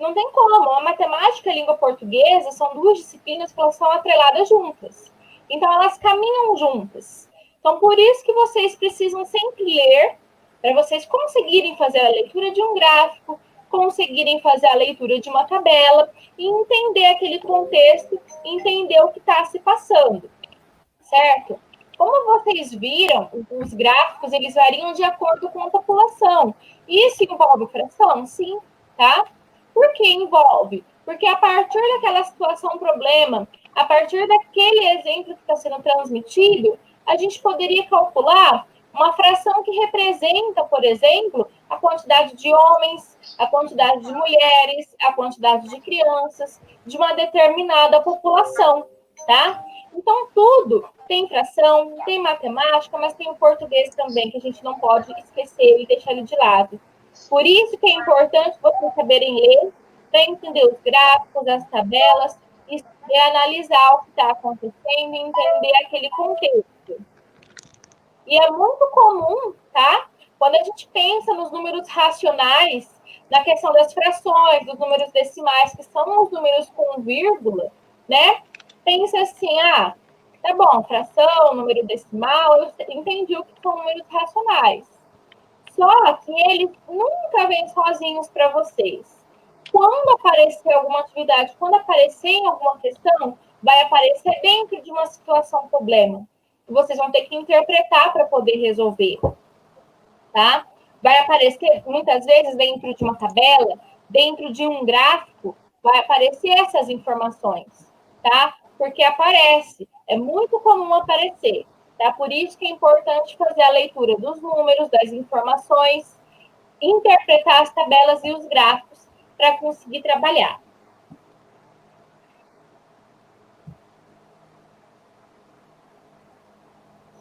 não tem como. A matemática e a língua portuguesa são duas disciplinas que elas são atreladas juntas. Então, elas caminham juntas. Então, por isso que vocês precisam sempre ler, para vocês conseguirem fazer a leitura de um gráfico, conseguirem fazer a leitura de uma tabela e entender aquele contexto, entender o que está se passando, certo? Como vocês viram, os gráficos, eles variam de acordo com a população. Isso envolve fração? Sim, tá? Por que envolve? Porque a partir daquela situação, problema, a partir daquele exemplo que está sendo transmitido, a gente poderia calcular uma fração que representa, por exemplo, a quantidade de homens, a quantidade de mulheres, a quantidade de crianças de uma determinada população, tá? Então, tudo tem fração, tem matemática, mas tem o português também, que a gente não pode esquecer e deixar ele de lado. Por isso que é importante vocês saberem ler, para entender os gráficos, as tabelas, e analisar o que está acontecendo e entender aquele contexto. E é muito comum, tá? Quando a gente pensa nos números racionais, na questão das frações, dos números decimais, que são os números com vírgula, né? Pensa assim, tá bom, fração, número decimal, eu entendi o que são números racionais. Só que eles nunca vêm sozinhos para vocês. Quando aparecer alguma atividade, quando aparecer em alguma questão, vai aparecer dentro de uma situação problema. E vocês vão ter que interpretar para poder resolver, tá? Vai aparecer, muitas vezes, dentro de uma tabela, dentro de um gráfico, vai aparecer essas informações, tá? Porque aparece, é muito comum aparecer, tá? Por isso que é importante fazer a leitura dos números, das informações, interpretar as tabelas e os gráficos para conseguir trabalhar.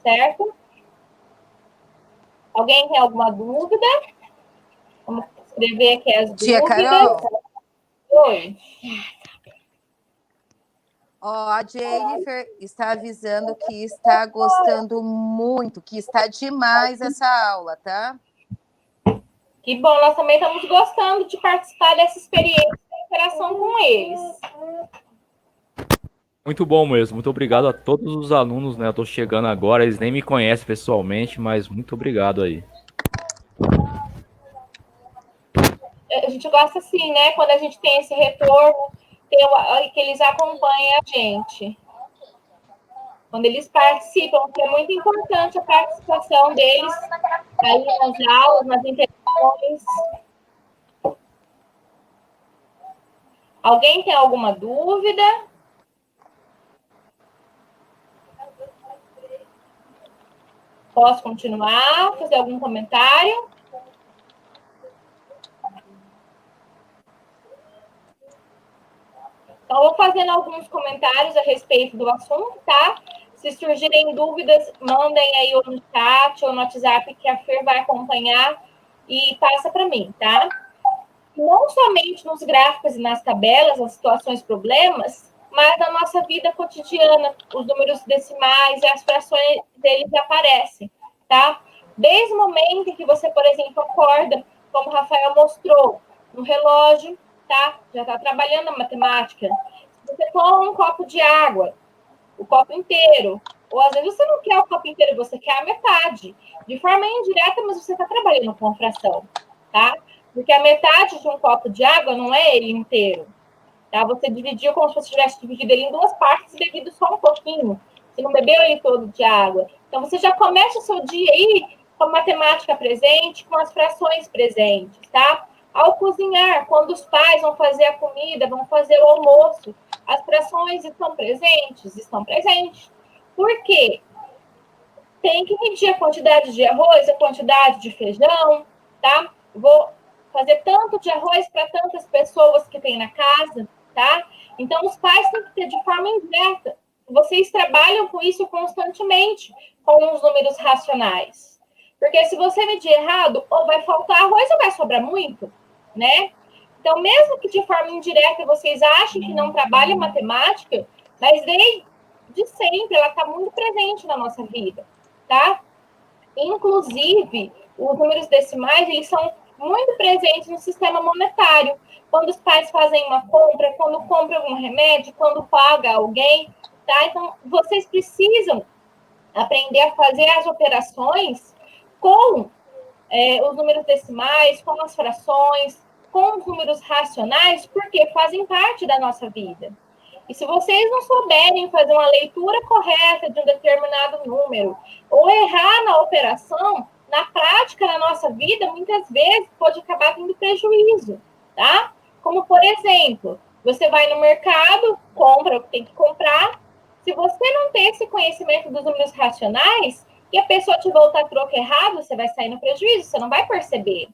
Certo? Alguém tem alguma dúvida? Vamos escrever aqui as Tia dúvidas. Carol? Oi. A Jennifer está avisando que está gostando muito, que está demais essa aula, tá? Que bom, nós também estamos gostando de participar dessa experiência de interação com eles. Muito bom mesmo. Muito obrigado a todos os alunos, né? Eu tô chegando agora, eles nem me conhecem pessoalmente, mas muito obrigado aí. A gente gosta assim, né? Quando a gente tem esse retorno, que eles acompanhem a gente. Quando eles participam, porque é muito importante a participação deles aí nas aulas, nas interações. Alguém tem alguma dúvida? Posso continuar? Fazer algum comentário? Então, eu vou fazendo alguns comentários a respeito do assunto, tá? Se surgirem dúvidas, mandem aí ou no chat ou no WhatsApp, que a Fer vai acompanhar e passa para mim, tá? Não somente nos gráficos e nas tabelas, as situações, problemas, mas na nossa vida cotidiana, os números decimais e as frações deles aparecem, tá? Desde o momento em que você, por exemplo, acorda, como o Rafael mostrou, no relógio, tá? Já está trabalhando a matemática. Se você toma um copo de água, o copo inteiro, ou às vezes você não quer o copo inteiro, você quer a metade. De forma indireta, mas você está trabalhando com a fração, tá? Porque a metade de um copo de água não é ele inteiro. Tá? Você dividiu como se você tivesse dividido ele em duas partes e bebido só um pouquinho. Você não bebeu ele todo de água. Então, você já começa o seu dia aí com a matemática presente, com as frações presentes, tá? Ao cozinhar, quando os pais vão fazer a comida, vão fazer o almoço, as frações estão presentes? Estão presentes. Por quê? Tem que medir a quantidade de arroz, a quantidade de feijão, tá? Vou fazer tanto de arroz para tantas pessoas que tem na casa, tá? Então, os pais têm que ter de forma indireta. Vocês trabalham com isso constantemente, com os números racionais. Porque se você medir errado, ou vai faltar arroz ou vai sobrar muito, né? Então, mesmo que de forma indireta vocês achem que não trabalham matemática, mas desde sempre ela está muito presente na nossa vida, tá? Inclusive, os números decimais, eles são muito presentes no sistema monetário. Quando os pais fazem uma compra, quando compram algum remédio, quando paga alguém, tá? Então, vocês precisam aprender a fazer as operações com os números decimais, com as frações, com os números racionais, porque fazem parte da nossa vida. E se vocês não souberem fazer uma leitura correta de um determinado número, ou errar na operação, na prática, na nossa vida, muitas vezes pode acabar tendo prejuízo, tá? Como, por exemplo, você vai no mercado, compra o que tem que comprar. Se você não tem esse conhecimento dos números racionais, e a pessoa te voltar troco errado, você vai sair no prejuízo, você não vai perceber,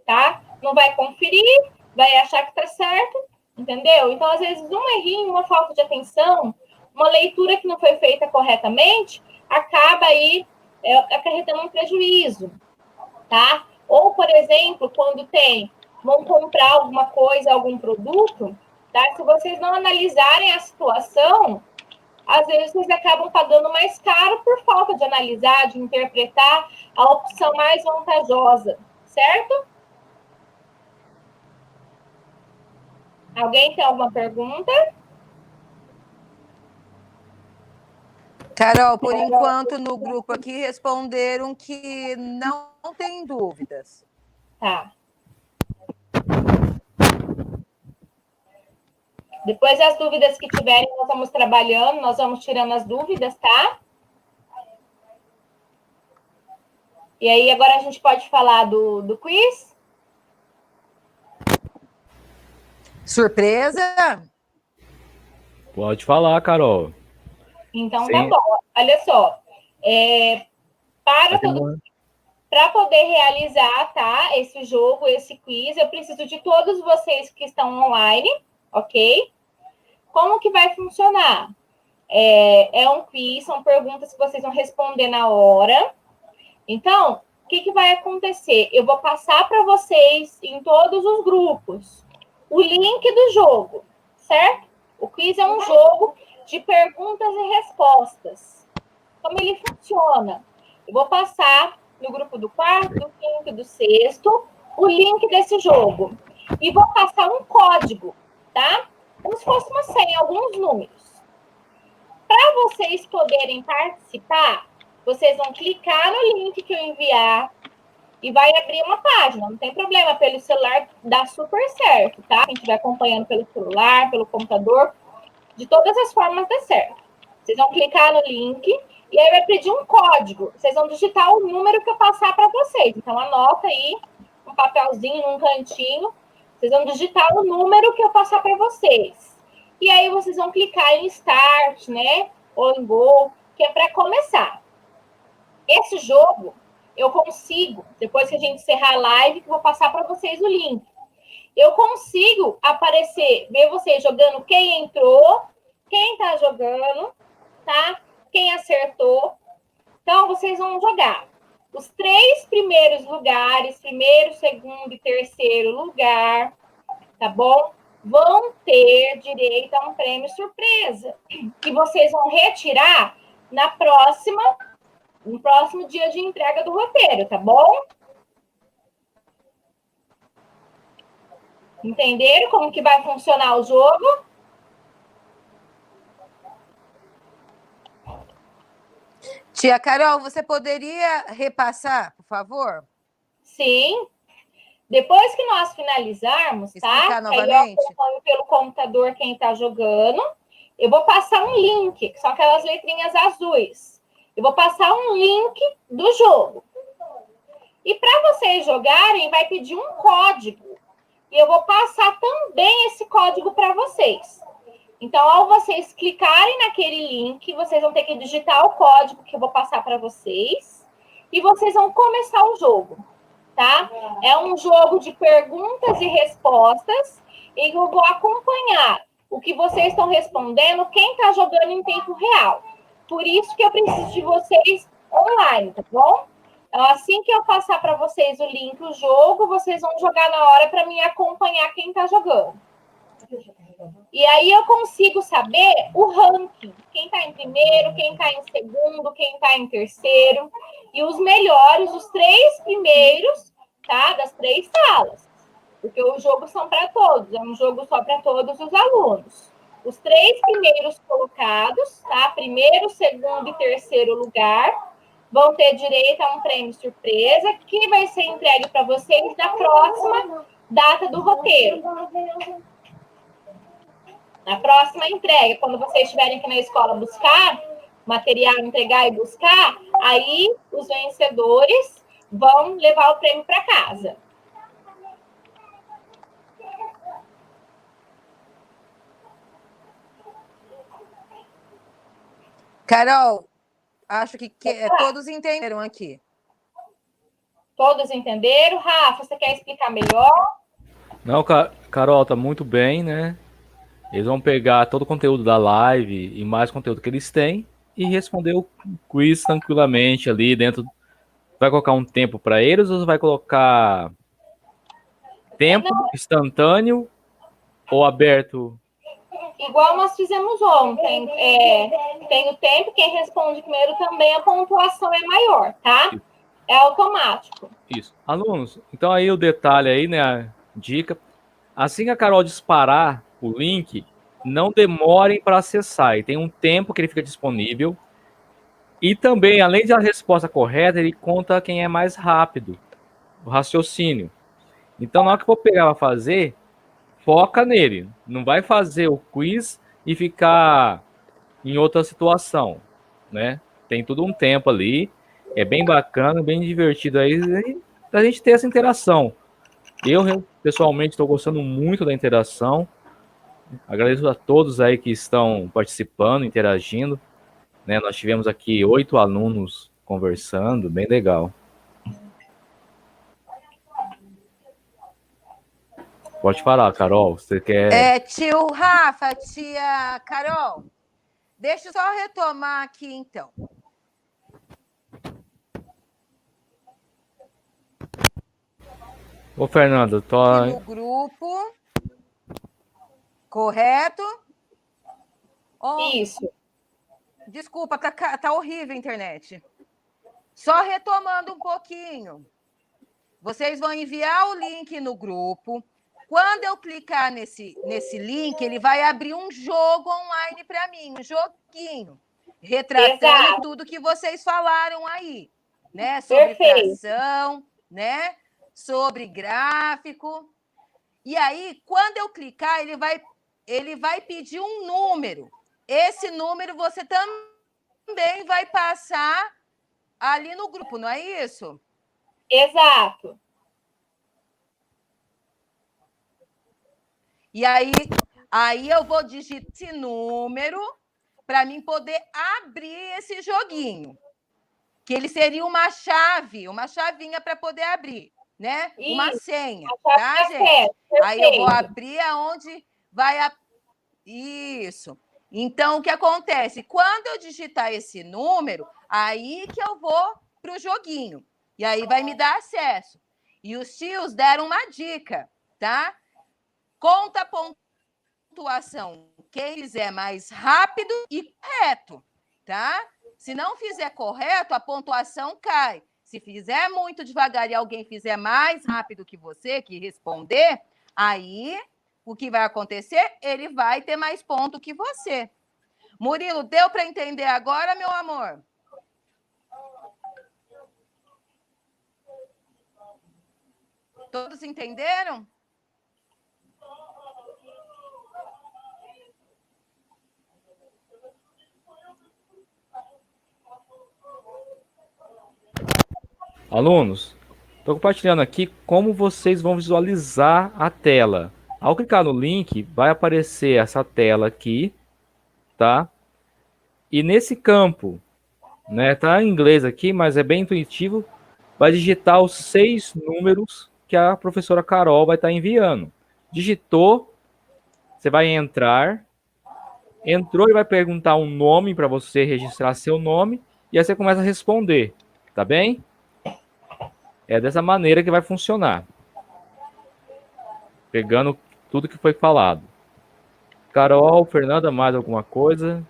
tá? Não vai conferir, vai achar que tá certo, entendeu? Então, às vezes, um errinho, uma falta de atenção, uma leitura que não foi feita corretamente, acaba aí acarretando um prejuízo, tá? Ou, por exemplo, quando vão comprar alguma coisa, algum produto, tá? Se vocês não analisarem a situação, às vezes vocês acabam pagando mais caro por falta de analisar, de interpretar a opção mais vantajosa, certo? Alguém tem alguma pergunta? Carol, por enquanto no grupo aqui responderam que não tem dúvidas. Tá. Depois as dúvidas que tiverem, nós vamos trabalhando, nós vamos tirando as dúvidas, tá? E aí, agora a gente pode falar do quiz? Surpresa? Pode falar, Carol. Então, Sim. tá bom. Olha só. Para poder realizar, tá, esse jogo, esse quiz, eu preciso de todos vocês que estão online, ok? Como que vai funcionar? É um quiz, são perguntas que vocês vão responder na hora. Então, o que vai acontecer? Eu vou passar para vocês em todos os grupos o link do jogo, certo? O quiz é um jogo de perguntas e respostas. Como ele funciona? Eu vou passar no grupo do quarto, do quinto e do sexto o link desse jogo. E vou passar um código, tá? Como se fosse uma senha, alguns números. Para vocês poderem participar, vocês vão clicar no link que eu enviar e vai abrir uma página. Não tem problema, pelo celular dá super certo, tá? Quem estiver acompanhando pelo celular, pelo computador, de todas as formas dá certo. Vocês vão clicar no link e aí vai pedir um código. Vocês vão digitar o número que eu passar para vocês. Então, anota aí um papelzinho, num cantinho. Vocês vão digitar o número que eu passar para vocês. E aí, vocês vão clicar em Start, né? Ou em Go, que é para começar. Esse jogo, eu consigo, depois que a gente encerrar a live, que eu vou passar para vocês o link. Eu consigo aparecer, ver vocês jogando quem entrou, quem tá jogando, tá? Quem acertou. Então, vocês vão jogar. Os 3 primeiros lugares, primeiro, segundo e terceiro lugar, tá bom? Vão ter direito a um prêmio surpresa, que vocês vão retirar no próximo dia de entrega do roteiro, tá bom? Entenderam como que vai funcionar o jogo? Tia Carol, você poderia repassar, por favor? Sim. Depois que nós finalizarmos, tá? Explicar Aí eu novamente? acompanho pelo computador quem está jogando. Eu vou passar um link, que são aquelas letrinhas azuis. Eu vou passar um link do jogo. E para vocês jogarem, vai pedir um código. E eu vou passar também esse código para vocês. Então, ao vocês clicarem naquele link, vocês vão ter que digitar o código que eu vou passar para vocês. E vocês vão começar o jogo, tá? É um jogo de perguntas e respostas. E eu vou acompanhar o que vocês estão respondendo, quem está jogando em tempo real. Por isso que eu preciso de vocês online, tá bom? Então, assim que eu passar para vocês o link, o jogo, vocês vão jogar na hora para me acompanhar quem está jogando. E aí eu consigo saber o ranking. Quem está em primeiro, quem está em segundo, quem está em terceiro. E os melhores, os 3 primeiros, tá? Das 3 salas. Porque os jogos são para todos, é um jogo só para todos os alunos. Os 3 primeiros colocados, tá? Primeiro, segundo e terceiro lugar, vão ter direito a um prêmio surpresa, que vai ser entregue para vocês na próxima data do roteiro. Na próxima entrega, quando vocês estiverem aqui na escola buscar material, entregar e buscar, aí os vencedores vão levar o prêmio para casa. Carol, acho que todos entenderam aqui. Todos entenderam? Rafa, você quer explicar melhor? Não, Carol, tá muito bem, né? Eles vão pegar todo o conteúdo da live e mais conteúdo que eles têm e responder o quiz tranquilamente ali dentro. Vai colocar um tempo para eles ou vai colocar tempo instantâneo ou aberto? Igual nós fizemos ontem. Tem o tempo, quem responde primeiro também, a pontuação é maior, tá? É automático. Isso. Alunos, então aí o detalhe aí, né? A dica. Assim que a Carol disparar o link, não demorem para acessar. E tem um tempo que ele fica disponível. E também, além da resposta correta, ele conta quem é mais rápido, o raciocínio. Então, na hora que eu for pegar para fazer, foca nele. Não vai fazer o quiz e ficar em outra situação, né? Tem tudo um tempo ali. É bem bacana, bem divertido aí da gente ter essa interação. Eu pessoalmente estou gostando muito da interação. Agradeço a todos aí que estão participando, interagindo. Né? Nós tivemos aqui 8 alunos conversando, bem legal. Pode falar, Carol, você quer... Tio Rafa, tia Carol, deixa eu só retomar aqui, então. Ô, Fernando, tô... Aqui no grupo, correto? Isso. Desculpa, tá horrível a internet. Só retomando um pouquinho. Vocês vão enviar o link no grupo. Quando eu clicar nesse link, ele vai abrir um jogo online para mim, um joguinho, retratando Exato. tudo que vocês falaram aí, né? Sobre fração, né? Sobre gráfico. E aí, quando eu clicar, ele vai pedir um número. Esse número você também vai passar ali no grupo, não é isso? Exato. E aí eu vou digitar esse número para mim poder abrir esse joguinho. Que ele seria uma chave, uma chavinha para poder abrir, né? Isso, uma senha, tá, gente? Perfeito. Aí eu vou abrir aonde vai... Isso. Então, o que acontece? Quando eu digitar esse número, aí que eu vou para o joguinho. E aí vai me dar acesso. E os tios deram uma dica, tá? Conta a pontuação. Quem fizer mais rápido e correto, tá? Se não fizer correto, a pontuação cai. Se fizer muito devagar e alguém fizer mais rápido que você, que responder, aí o que vai acontecer? Ele vai ter mais ponto que você. Murilo, deu para entender agora, meu amor? Todos entenderam? Alunos, estou compartilhando aqui como vocês vão visualizar a tela. Ao clicar no link, vai aparecer essa tela aqui, tá? E nesse campo, né, tá em inglês aqui, mas é bem intuitivo, vai digitar os 6 números que a professora Carol vai estar enviando. Digitou, você vai entrar, entrou e vai perguntar um nome para você registrar seu nome, e aí você começa a responder, tá bem? É dessa maneira que vai funcionar. Pegando tudo que foi falado. Carol, Fernanda, mais alguma coisa?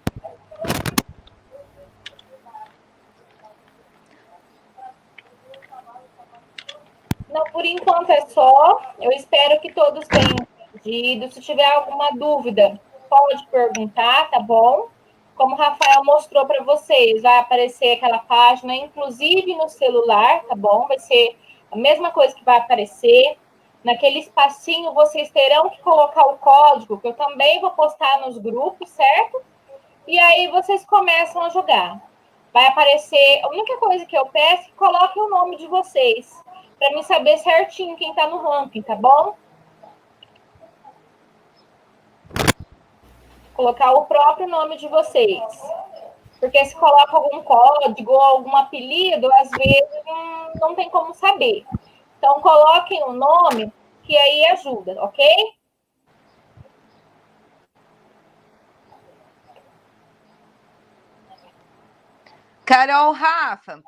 Não, por enquanto é só. Eu espero que todos tenham entendido. Se tiver alguma dúvida, pode perguntar, tá bom? Como o Rafael mostrou para vocês, vai aparecer aquela página, inclusive no celular, tá bom? Vai ser a mesma coisa que vai aparecer. Naquele espacinho, vocês terão que colocar o código, que eu também vou postar nos grupos, certo? E aí vocês começam a jogar. Vai aparecer, a única coisa que eu peço é que coloquem o nome de vocês, para mim saber certinho quem está no ranking, tá bom? Colocar o próprio nome de vocês. Porque se coloca algum código ou algum apelido, às vezes não tem como saber. Então, coloquem o nome, que aí ajuda, ok? Carol, Rafa,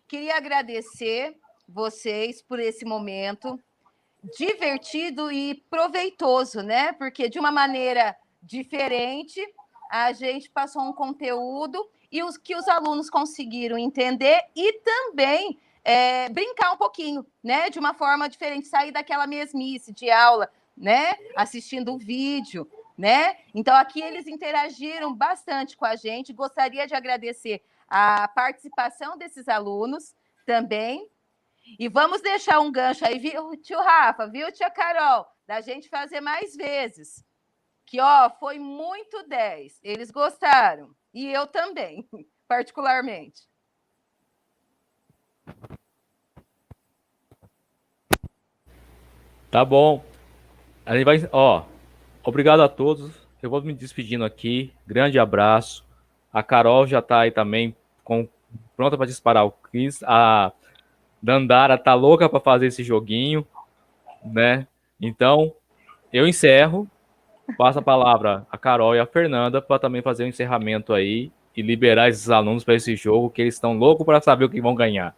queria agradecer vocês por esse momento divertido e proveitoso, né? Porque de uma maneira diferente, a gente passou um conteúdo e que os alunos conseguiram entender e também brincar um pouquinho, né? De uma forma diferente, sair daquela mesmice de aula, né? Assistindo o vídeo, né? Então, aqui eles interagiram bastante com a gente. Gostaria de agradecer a participação desses alunos também. E vamos deixar um gancho aí, viu, tio Rafa, viu, tia Carol, da gente fazer mais vezes. Que, ó, foi muito 10. Eles gostaram. E eu também, particularmente. Tá bom. A gente vai, ó, obrigado a todos. Eu vou me despedindo aqui. Grande abraço. A Carol já tá aí também pronta para disparar o quiz. A Dandara tá louca para fazer esse joguinho, né? Então, eu encerro. Passo a palavra a Carol e a Fernanda para também fazer o encerramento aí e liberar esses alunos para esse jogo, que eles estão loucos para saber o que vão ganhar.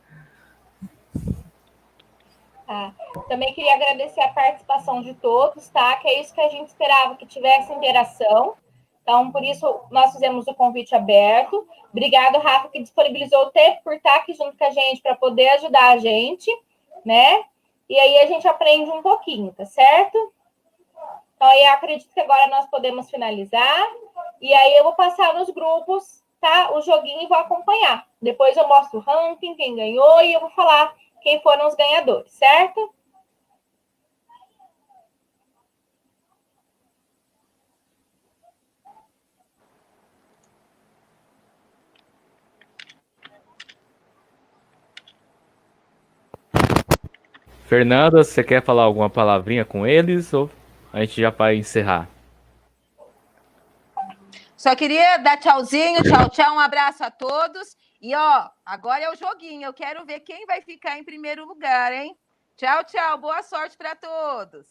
Também queria agradecer a participação de todos, tá? Que é isso que a gente esperava, que tivesse interação. Então, por isso, nós fizemos o convite aberto. Obrigado, Rafa, que disponibilizou o tempo por estar aqui junto com a gente para poder ajudar a gente, né? E aí a gente aprende um pouquinho, tá certo? Então, aí eu acredito que agora nós podemos finalizar. E aí eu vou passar nos grupos, tá? O joguinho e vou acompanhar. Depois eu mostro o ranking, quem ganhou, e eu vou falar quem foram os ganhadores, certo? Fernanda, você quer falar alguma palavrinha com eles ou a gente já vai encerrar? Só queria dar tchauzinho, tchau, tchau, um abraço a todos. E, ó, agora é o joguinho. Eu quero ver quem vai ficar em primeiro lugar, hein? Tchau, tchau. Boa sorte para todos.